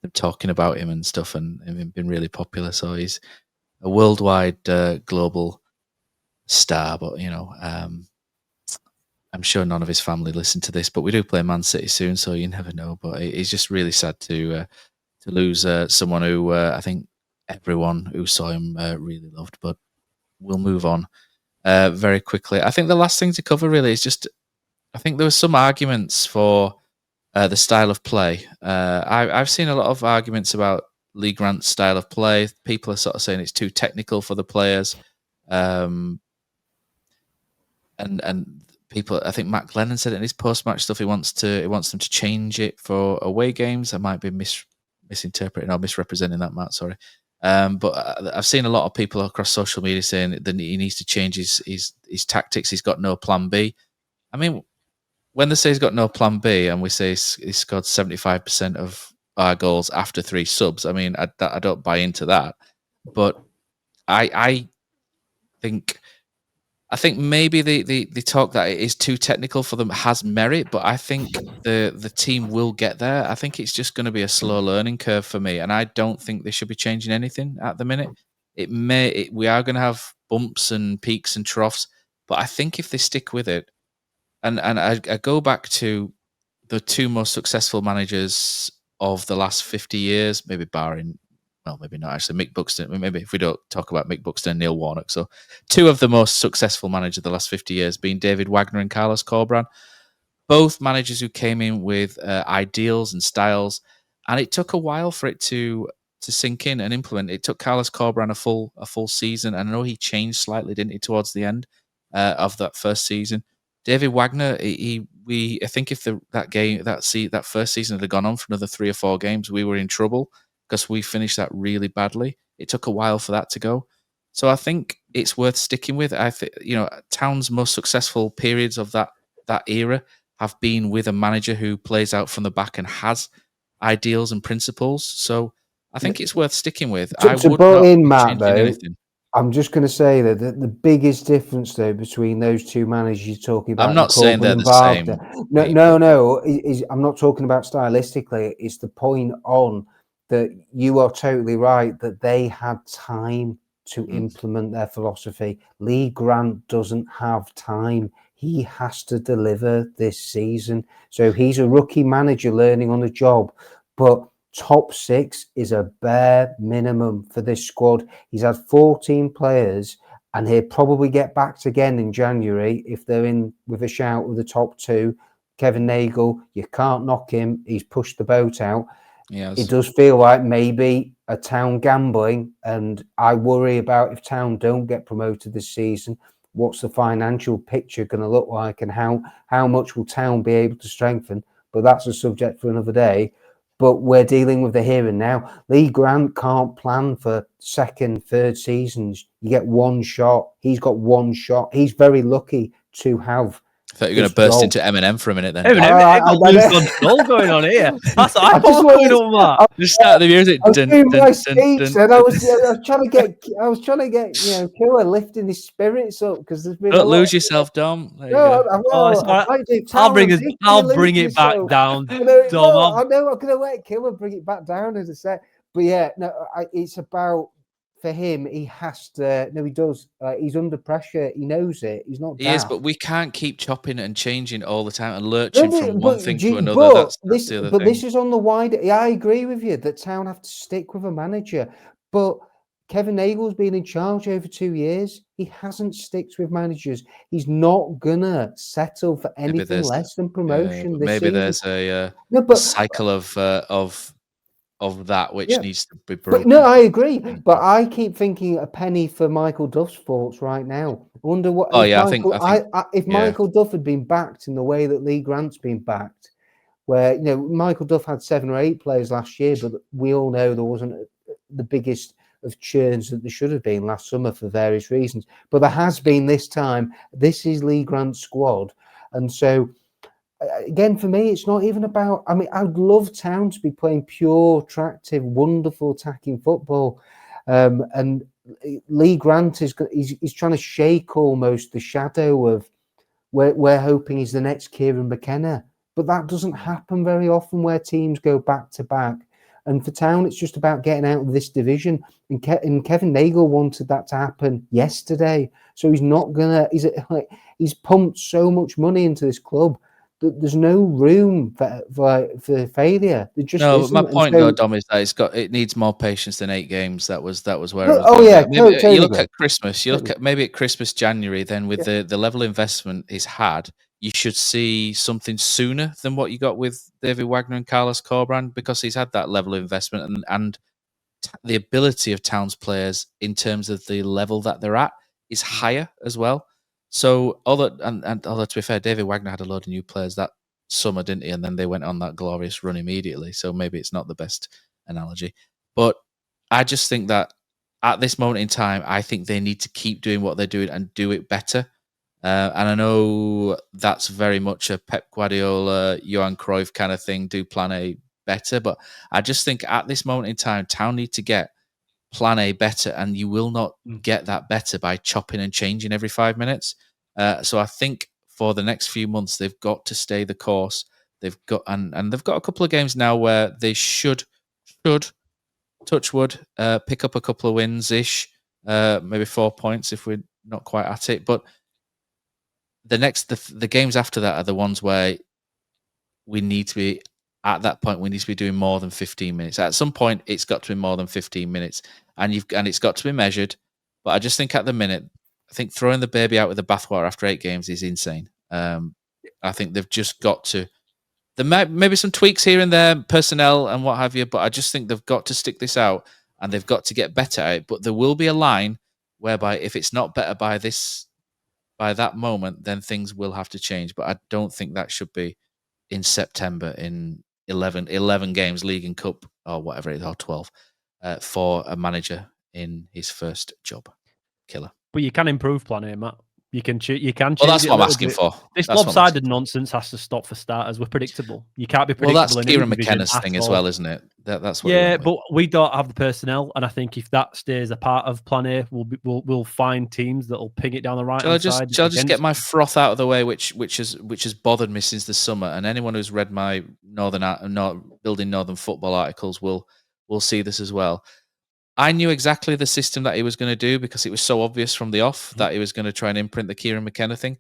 them talking about him and stuff, and him being really popular. So he's a worldwide global star. But you know, I'm sure none of his family listen to this. But we do play Man City soon, so you never know. But it's just really sad to lose someone who I think everyone who saw him really loved. But we'll move on. Very quickly. I think the last thing to cover really is just, I think there were some arguments for the style of play. I've seen a lot of arguments about Lee Grant's style of play. People are sort of saying it's too technical for the players. And people, I think Matt Glennon said it in his post-match stuff, he wants them to change it for away games. I might be misinterpreting or misrepresenting that, Matt, sorry. But I've seen a lot of people across social media saying that he needs to change his tactics. He's got no plan B. I mean, when they say he's got no plan B, and we say he's scored 75% of our goals after 3 subs, I mean, I don't buy into that. But I think maybe the talk that it is too technical for them has merit, but I think the team will get there. I think it's just going to be a slow learning curve for me, and I don't think they should be changing anything at the minute. We are going to have bumps and peaks and troughs, but I think if they stick with it, and I go back to the 2 most successful managers of the last 50 years, maybe barring, well, maybe not actually, Mick Buxton. Maybe if we don't talk about Mick Buxton and Neil Warnock. So 2 of the most successful managers of the last 50 years being David Wagner and Carlos Corberán. Both managers who came in with ideals and styles, and it took a while for it to sink in and implement. It took Carlos Corberán a full season, and I know he changed slightly, didn't he, towards the end of that first season. David Wagner, I think if that first season had gone on for another 3 or 4 games, we were in trouble because we finished that really badly. It took a while for that to go. So I think it's worth sticking with. I think Town's most successful periods of that era have been with a manager who plays out from the back and has ideals and principles. So I think it's worth sticking with. I To would put not in, be Matt, changing though, anything. I'm just going to say that the biggest difference, though, between those two managers you're talking about, I'm not saying they're the same. No, I'm not talking about stylistically. It's the point on that you are totally right that they had time to implement their philosophy. Lee Grant doesn't have time. He has to deliver this season. So he's a rookie manager learning on the job, but top 6 is a bare minimum for this squad. He's had 14 players, and he'll probably get backed again in January if they're in with a shout with the top 2. Kevin Nagel, you can't knock him. He's pushed the boat out. Yes. It does feel like maybe a Town gambling, and I worry about if Town don't get promoted this season, what's the financial picture going to look like, and how much will Town be able to strengthen? But that's a subject for another day. But we're dealing with the here and now. Lee Grant can't plan for 2nd, 3rd seasons. You get one shot. He's got one shot. He's very lucky to have. I thought you were going to burst into Eminem for a minute then. Got loose control going on here. That's what I thought was going on, Matt. Just start the music. I was doing my speech, and I was trying to get Killer lifting his spirits up because there's been. Don't lose yourself, Dom. I'll bring it back down, Dom. I know I'm going to let Killer bring it back down as I said, but yeah, no, it's about. For him, he has to. No, he does. He's under pressure. He knows it. He's not. He is, but we can't keep chopping and changing all the time and lurching from one thing to another. That's the other thing. This is on the wider. I agree with you that Town have to stick with a manager, but Kevin Nagel's been in charge over 2 years. He hasn't sticked with managers. He's not gonna settle for anything less than promotion. This maybe season. there's a cycle of that which needs to be broken. But no, I agree. But I keep thinking a penny for Michael Duff's thoughts right now. I wonder what. If Michael Duff had been backed in the way that Lee Grant's been backed, where Michael Duff had 7 or 8 players last year, but we all know there wasn't the biggest of churns that there should have been last summer for various reasons. But there has been this time. This is Lee Grant's squad, and so. Again, for me, it's not even about. I mean, I'd love Town to be playing pure, attractive, wonderful attacking football, and Lee Grant he's trying to shake almost the shadow of we're hoping he's the next Kieran McKenna, but that doesn't happen very often where teams go back to back. And for Town, it's just about getting out of this division. And Kevin Nagel wanted that to happen yesterday, so he's not gonna. He's pumped so much money into this club. There's no room for failure. There just no. Isn't. My point, though, Dom, is that it needs more patience than 8 games. That was where. Totally you look at Christmas. You look at maybe at Christmas, January. Then with the level of investment he's had, you should see something sooner than what you got with David Wagner and Carlos Corberán, because he's had that level of investment and the ability of Town's players in terms of the level that they're at is higher as well. So, although to be fair, David Wagner had a load of new players that summer, didn't he? And then they went on that glorious run immediately. So maybe it's not the best analogy. But I just think that at this moment in time, I think they need to keep doing what they're doing and do it better. And I know that's very much a Pep Guardiola, Johan Cruyff kind of thing, do plan A better. But I just think at this moment in time, Town need to get plan A better, and you will not get that better by chopping and changing every 5 minutes. So I think for the next few months they've got to stay the course. They've got and they've got a couple of games now where they should touch wood, pick up a couple of wins ish, maybe 4 points if we're not quite at it. But the games after that are the ones where we need to be. At that point, we need to be doing more than 15 minutes. At some point, it's got to be more than 15 minutes, and it's got to be measured. But I just think at the minute, I think throwing the baby out with the bathwater after 8 games is insane. I think they've just got to. There might maybe some tweaks here and there, personnel and what have you, but I just think they've got to stick this out and they've got to get better at it. But there will be a line whereby if it's not better by this by that moment, then things will have to change. But I don't think that should be in September in 11 games, League and Cup, or whatever it is, or 12, for a manager in his first job. Killer. But you can improve Plan A, Matt. You can change Well, that's it what a I'm little asking bit. for. This That's what I'm lopsided nonsense has to stop for starters. We're predictable. You can't be predictable. Well, that's in Kieran any division McKenna's at thing as all. well, isn't it? That's what. he Yeah, went with. but we don't have the personnel, and I think if that stays a part of Plan A, we'll find teams that'll ping it down the right Shall I side. just get my froth out of the way, which has bothered me since the summer? And anyone who's read my building Northern football articles will see this as well. I knew exactly the system that he was going to do because it was so obvious from the off that he was going to try and imprint the Kieran McKenna thing.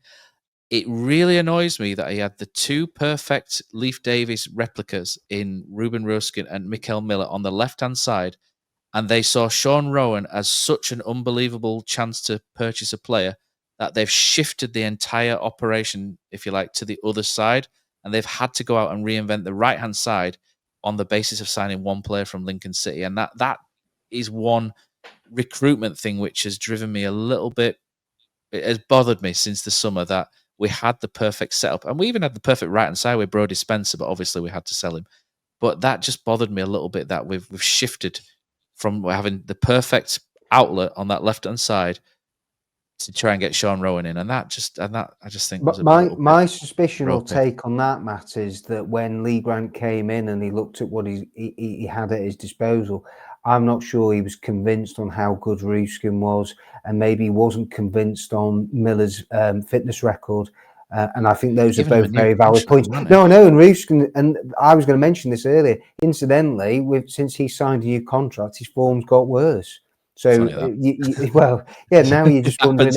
It really annoys me that he had the two perfect Leif Davis replicas in Ruben Roskin and Mikael Miller on the left-hand side, and they saw Sean Rowan as such an unbelievable chance to purchase a player that they've shifted the entire operation, if you like, to the other side, and they've had to go out and reinvent the right-hand side on the basis of signing one player from Lincoln City. And that is one recruitment thing which has driven me a little bit. It has bothered me since the summer that we had the perfect setup, and we even had the perfect right-hand side with Brodie Spencer, but obviously we had to sell him. But that just bothered me a little bit that we've shifted from having the perfect outlet on that left-hand side to try and get Sean Rowan in, and I just think. But my suspicion or take on that, Matt, is that when Lee Grant came in and he looked at what he had at his disposal, I'm not sure he was convinced on how good Ruskin was, and maybe he wasn't convinced on Miller's fitness record. And I think those are both very valid points. No, and Ruskin, and I was going to mention this earlier. Incidentally, since he signed a new contract, his form's got worse. So, now you're just wondering.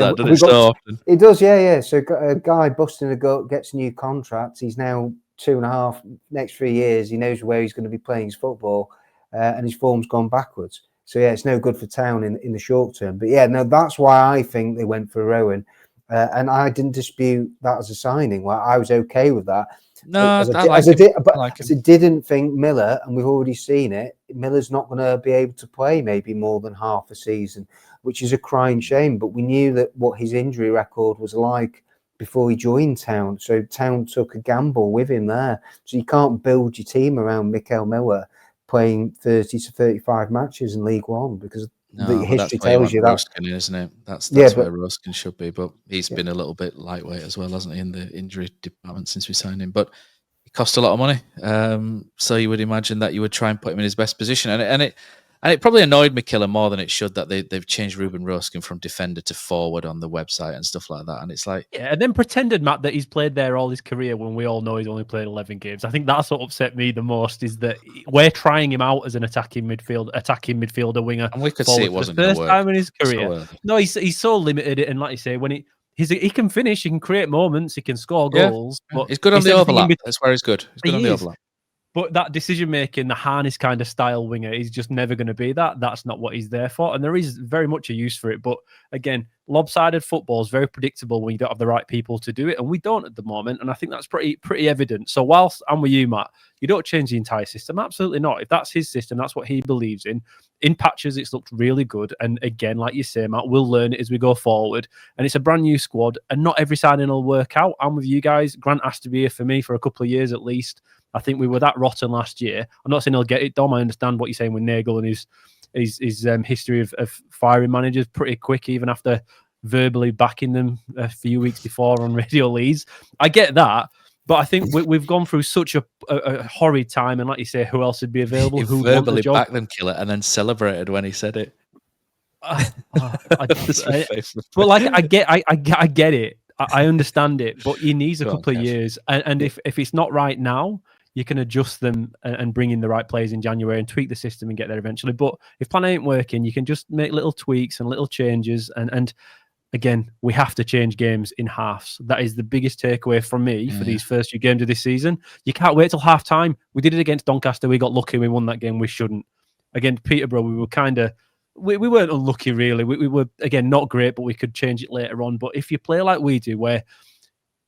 It does, yeah. So a guy busting a gut gets a new contract. He's now 2.5 next 3 years. He knows where he's going to be playing his football, and his form's gone backwards. So yeah, it's no good for Town in the short term. But yeah, no, that's why I think they went for Rowan, and I didn't dispute that as a signing. Well, I was okay with that. No, I didn't think Miller, and we've already seen it, Miller's not going to be able to play maybe more than half a season, which is a crying shame. But we knew that what his injury record was like before he joined Town. So Town took a gamble with him there. So you can't build your team around Mikael Miller playing 30 to 35 matches in League One, because the history tells you that. Roskin, isn't it? That's where Roskin should be, but he's been a little bit lightweight as well, hasn't he, in the injury department since we signed him? But it cost a lot of money, so you would imagine that you would try and put him in his best position, and it probably annoyed McKiller more than it should that they've changed Ruben Roskin from defender to forward on the website and stuff like that. And it's like, yeah, and then pretended, Matt, that he's played there all his career when we all know he's only played 11 games. I think that's what upset me the most, is that we're trying him out as an attacking midfielder winger. And we could see it wasn't the first work. time in his career. No, he's so limited, and like you say, when he can finish, he can create moments, he can score goals. But he's good on the overlap. That's where he's good. He's good on the overlap. But that decision-making, the harness kind of style winger, he's just never going to be that. That's not what he's there for. And there is very much a use for it. But again, lopsided football is very predictable when you don't have the right people to do it. And we don't at the moment. And I think that's pretty evident. So whilst I'm with you, Matt, you don't change the entire system. Absolutely not. If that's his system, that's what he believes in. In patches, it's looked really good. And again, like you say, Matt, we'll learn it as we go forward. And it's a brand new squad. And not every signing will work out. I'm with you guys. Grant has to be here for me for a couple of years at least. I think we were that rotten last year. I'm not saying he'll get it, Dom. I understand what you're saying with Nagel and his history of firing managers pretty quick, even after verbally backing them a few weeks before on Radio Leeds. I get that, but I think we've gone through such a horrid time. And like you say, who else would be available? Who verbally backed them, Killer, and then celebrated when he said it. But like, I get it. I understand it, but he needs a couple of years. And if it's not right now, you can adjust them and bring in the right players in January and tweak the system and get there eventually. But if plan ain't working, you can just make little tweaks and little changes. And again, we have to change games in halves. That is the biggest takeaway from me for these first few games of this season. You can't wait till half time. We did it against Doncaster. We got lucky. We won that game. We shouldn't. Against Peterborough, we were kind of... We weren't unlucky, really. We were, again, not great, but we could change it later on. But if you play like we do, where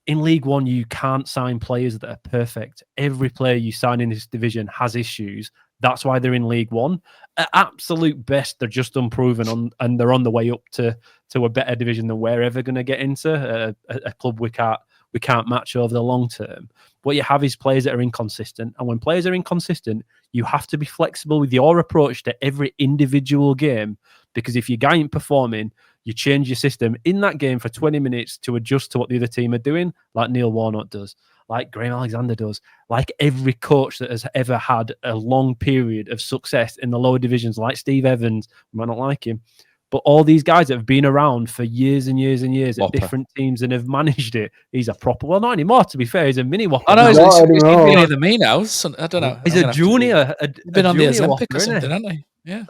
in League One, you can't sign players that are perfect. Every player you sign in this division has issues. That's why they're in League One. At absolute best, they're just unproven and they're on the way up to a better division than we're ever going to get into. A club we can't match over the long term. What you have is players that are inconsistent. And when players are inconsistent, you have to be flexible with your approach to every individual game. Because if your guy ain't performing, you change your system in that game for 20 minutes to adjust to what the other team are doing, like Neil Warnock does, like Graham Alexander does, like every coach that has ever had a long period of success in the lower divisions, like Steve Evans. We might not like him, but all these guys that have been around for years and years and years at different teams and have managed it. He's a proper, well, not anymore, to be fair. He's a mini Whopper. I know, he's bigger than me now. So, I don't know. He's a junior. He's been on the Ozempic Whopper, or something, hasn't he? Yeah.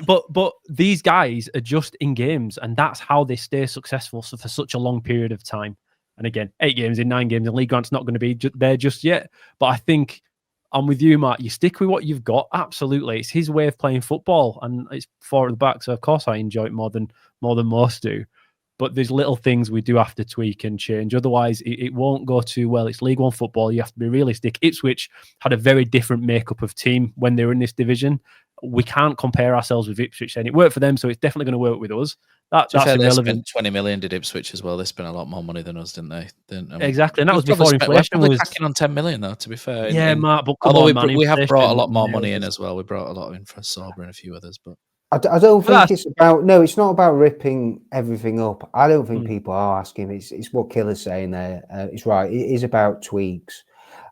But these guys are just in games, and that's how they stay successful for such a long period of time. And again, 8 games in 9 games, and League Grant's not going to be there just yet. But I think I'm with you, Matt. You stick with what you've got. Absolutely, it's his way of playing football, and it's 4 at the back. So of course I enjoy it more than most do. But there's little things we do have to tweak and change. Otherwise, it won't go too well. It's League One football. You have to be realistic. Ipswich had a very different makeup of team when they were in this division. We can't compare ourselves with Ipswich, and it worked for them, so it's definitely going to work with us. That's irrelevant. They spent 20 million, did Ipswich as well. They spent a lot more money than us, didn't they? Exactly, and that was before inflation was cracking on 10 million, though. To be fair, yeah, Matt. But although we have brought a lot more money in as well. We brought a lot in for Sauber and a few others, but I don't think it's about. No, it's not about ripping everything up. I don't think people are asking. It's what Killer's saying there. It's right. It is about tweaks.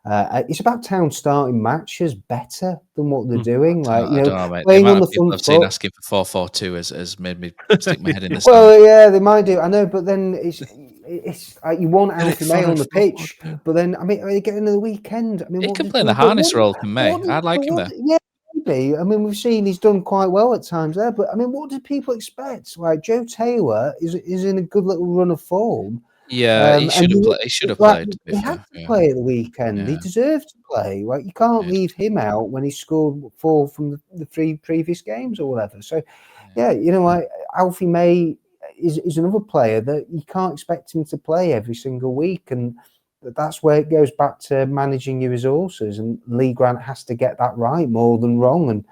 It's about Town starting matches better than what they're doing. Like, I don't know, mate. The amount of people I've seen asking for 4-4-2 has made me stick my head in the sand. Well, yeah, they might do. I know, but then it's like you want Alfie May on the pitch, but then I mean, are they getting to the weekend? I mean, he can play in the harness role, can May. I'd like him there. Yeah, maybe. I mean, we've seen he's done quite well at times there, but I mean, what do people expect? Like Joe Taylor is in a good little run of form. Yeah, he should have played. He should have played. He had to play at the weekend. Yeah. He deserved to play. Like you can't leave him out when he scored 4 from the 3 previous games or whatever. So, yeah, you know, like Alfie May is another player that you can't expect him to play every single week, and that's where it goes back to managing your resources. And Lee Grant has to get that right more than wrong. And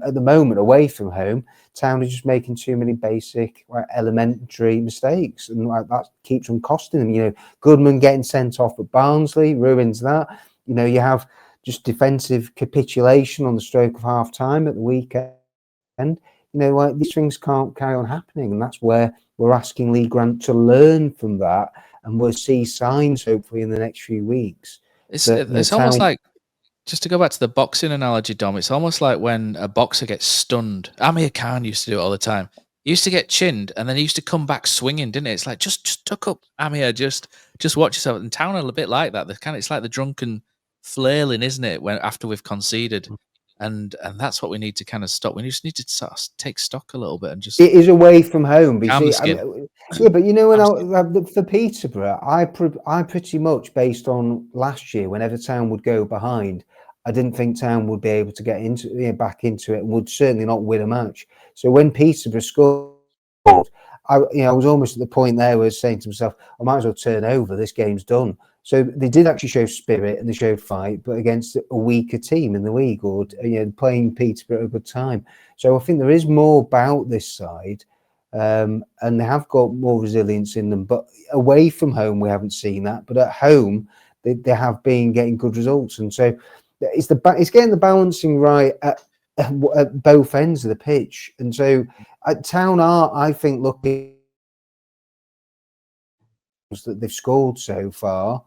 at the moment, away from home, Town is just making too many basic, elementary mistakes, and that keeps on costing them. You know, Goodman getting sent off at Barnsley ruins that. You know, you have just defensive capitulation on the stroke of half time at the weekend. You know, these things can't carry on happening, and that's where we're asking Lee Grant to learn from that, and we'll see signs hopefully in the next few weeks. It's almost like, just to go back to the boxing analogy, Dom, it's almost like when a boxer gets stunned. Amir Khan used to do it all the time. He used to get chinned, and then he used to come back swinging, didn't it? It's like, just tuck up, Amir, just watch yourself. And Town are a bit like that. It's like the drunken flailing, isn't it, after we've conceded? And that's what we need to kind of stop. We just need to sort of take stock a little bit and just. It is away from home. Yeah, but you know, when for Peterborough, I pretty much, based on last year, whenever Town would go behind, I didn't think Town would be able to get back into it, and would certainly not win a match. So when Peterborough scored, I was almost at the point there where I was saying to myself, I might as well turn over. This game's done. So they did actually show spirit and they showed fight, but against a weaker team in the league, or playing Peterborough at a good time. So I think there is more about this side, and they have got more resilience in them. But away from home, we haven't seen that. But at home, they have been getting good results, and so it's getting the balancing right at both ends of the pitch. And so Town are, I think, looking that they've scored so far.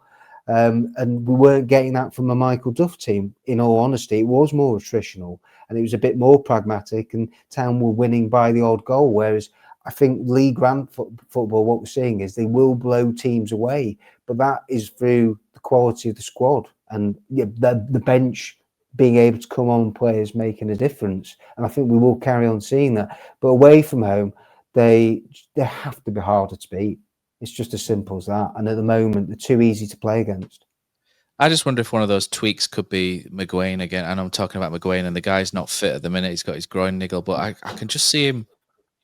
And we weren't getting that from a Michael Duff team. In all honesty, it was more attritional and it was a bit more pragmatic, and Town were winning by the odd goal. Whereas I think Lee Grant football, what we're seeing is they will blow teams away, but that is through the quality of the squad and the bench being able to come on, players making a difference. And I think we will carry on seeing that. But away from home, they have to be harder to beat. It's just as simple as that. And at the moment, they're too easy to play against. I just wonder if one of those tweaks could be McGuane again. And I'm talking about McGuane, and the guy's not fit at the minute. He's got his groin niggle, but I can just see him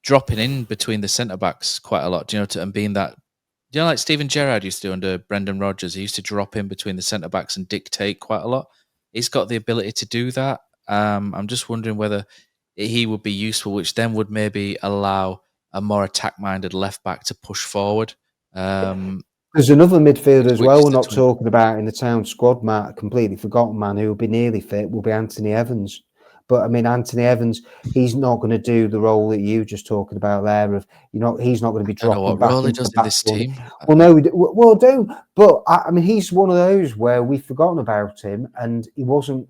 dropping in between the centre backs quite a lot, and being that you know, like Steven Gerrard used to do under Brendan Rodgers? He used to drop in between the centre backs and dictate quite a lot. He's got the ability to do that. I'm just wondering whether he would be useful, which then would maybe allow a more attack-minded left back to push forward. There's another midfielder as Which well is we're the not twin. talking about in the town squad, Matt, a completely forgotten man who will be nearly fit, will be Anthony Evans. But I mean, Anthony Evans, he's not going to do the role that you just talking about there. Of he's not going to be I don't know dropping what back role he into does the in back this line. team. Well, no, well, don't. But I mean, he's one of those where we've forgotten about him, and he wasn't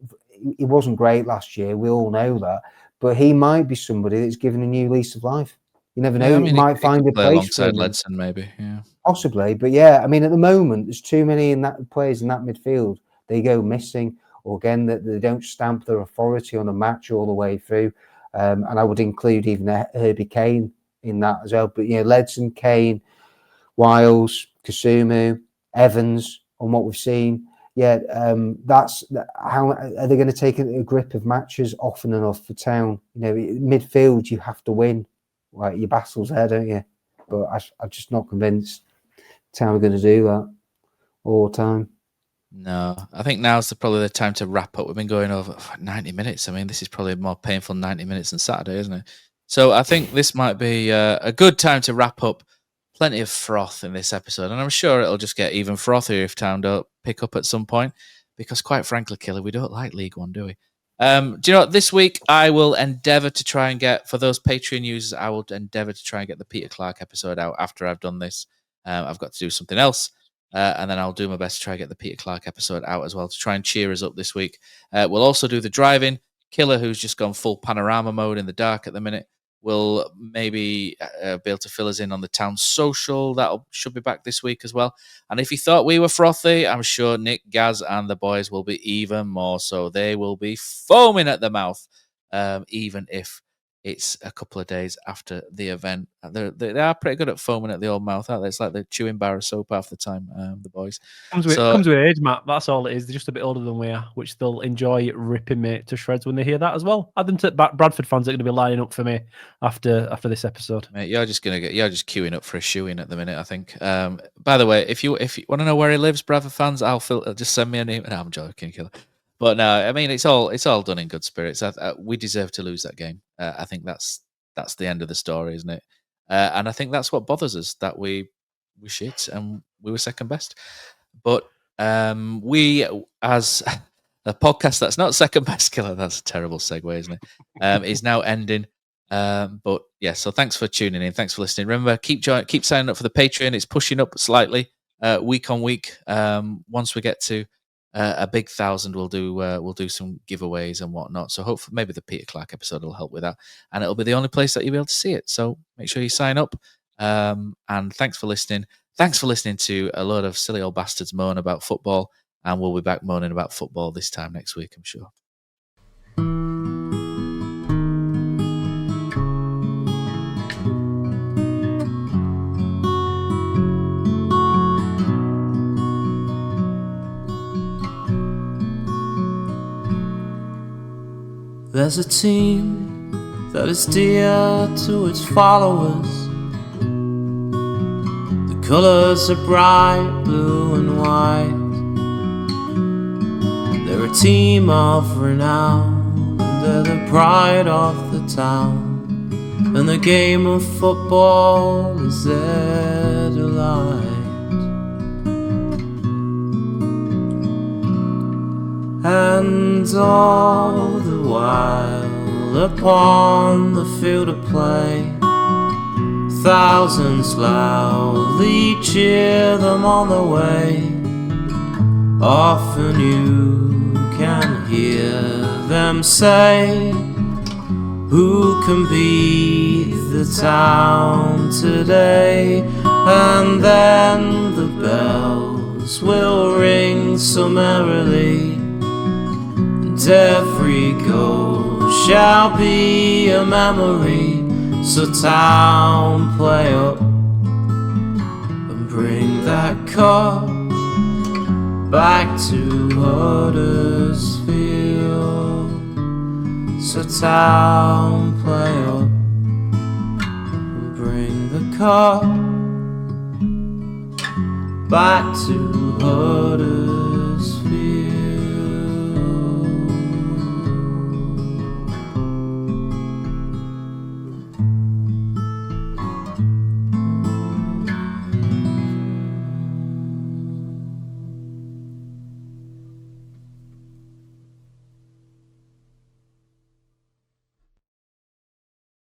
great last year. We all know that, but he might be somebody that's given a new lease of life. You never know. Yeah, I He mean, might he find could a play place for alongside him. Ledson, maybe. Yeah. Possibly, but yeah, I mean, at the moment, there's too many players in that midfield. They go missing, or again, that they don't stamp their authority on a match all the way through. And I would include even Herbie Kane in that as well. But Ledson, Kane, Wiles, Kasumu, Evans, on what we've seen. Yeah, that's how are they going to take a grip of matches often enough for Town? Midfield, you have to win. Like your battles there, don't you? But I'm just not convinced Town are going to do that all the time. No, I think now's probably the time to wrap up. We've been going over 90 minutes. I mean, this is probably a more painful 90 minutes than Saturday, isn't it? So I think this might be a good time to wrap up. Plenty of froth in this episode, and I'm sure it'll just get even frothier if Town don't pick up at some point, because quite frankly, Killer, we don't like League One, do we? Do you know what? This week I will endeavour to try and get, for those Patreon users, I will endeavour to try and get the Peter Clark episode out after I've done this. I've got to do something else. And then I'll do my best to try and get the Peter Clark episode out as well to try and cheer us up this week. We'll also do the driving. Killer, who's just gone full panorama mode in the dark at the minute, will maybe be able to fill us in on the Town social. That should be back this week as well. And if you thought we were frothy, I'm sure Nick, Gaz, and the boys will be even more so. They will be foaming at the mouth, even if it's a couple of days after the event. They are pretty good at foaming at the old mouth, aren't they? It's like they're chewing bar of soap half the time, the boys. Comes with age, Matt. That's all it is. They're just a bit older than we are, which they'll enjoy ripping me to shreds when they hear that as well. Add them to Bradford fans that are going to be lining up for me after this episode. Mate, you're just queuing up for a shoe-in at the minute, I think. By the way, if you want to know where he lives, Bradford fans, just send me an email. No, I'm joking, Killer. But no, I mean it's all done in good spirits. We deserve to lose that game. I think that's the end of the story, isn't it? And I think that's what bothers us, that we shit and we were second best. But we, as a podcast that's not second best, Killer, that's a terrible segue, isn't it? Is now ending. But yeah, so thanks for tuning in. Thanks for listening. Remember, keep signing up for the Patreon. It's pushing up slightly week on week. Once we get to a big 1,000, we'll do some giveaways and whatnot. So hopefully, maybe the Peter Clark episode will help with that, and it'll be the only place that you'll be able to see it. So make sure you sign up. And thanks for listening. Thanks for listening to a load of silly old bastards moan about football, and we'll be back moaning about football this time next week, I'm sure. There's a team that is dear to its followers. The colours are bright blue and white. They're a team of renown, and they're the pride of the town. And the game of football is their delight. And all the while upon the field of play, thousands loudly cheer them on the way. Often you can hear them say, who can beat the town today? And then the bells will ring so merrily, and every goal shall be a memory. So Town, play up and bring that cup back to Huddersfield. So Town, play up and bring the cup back to Huddersfield.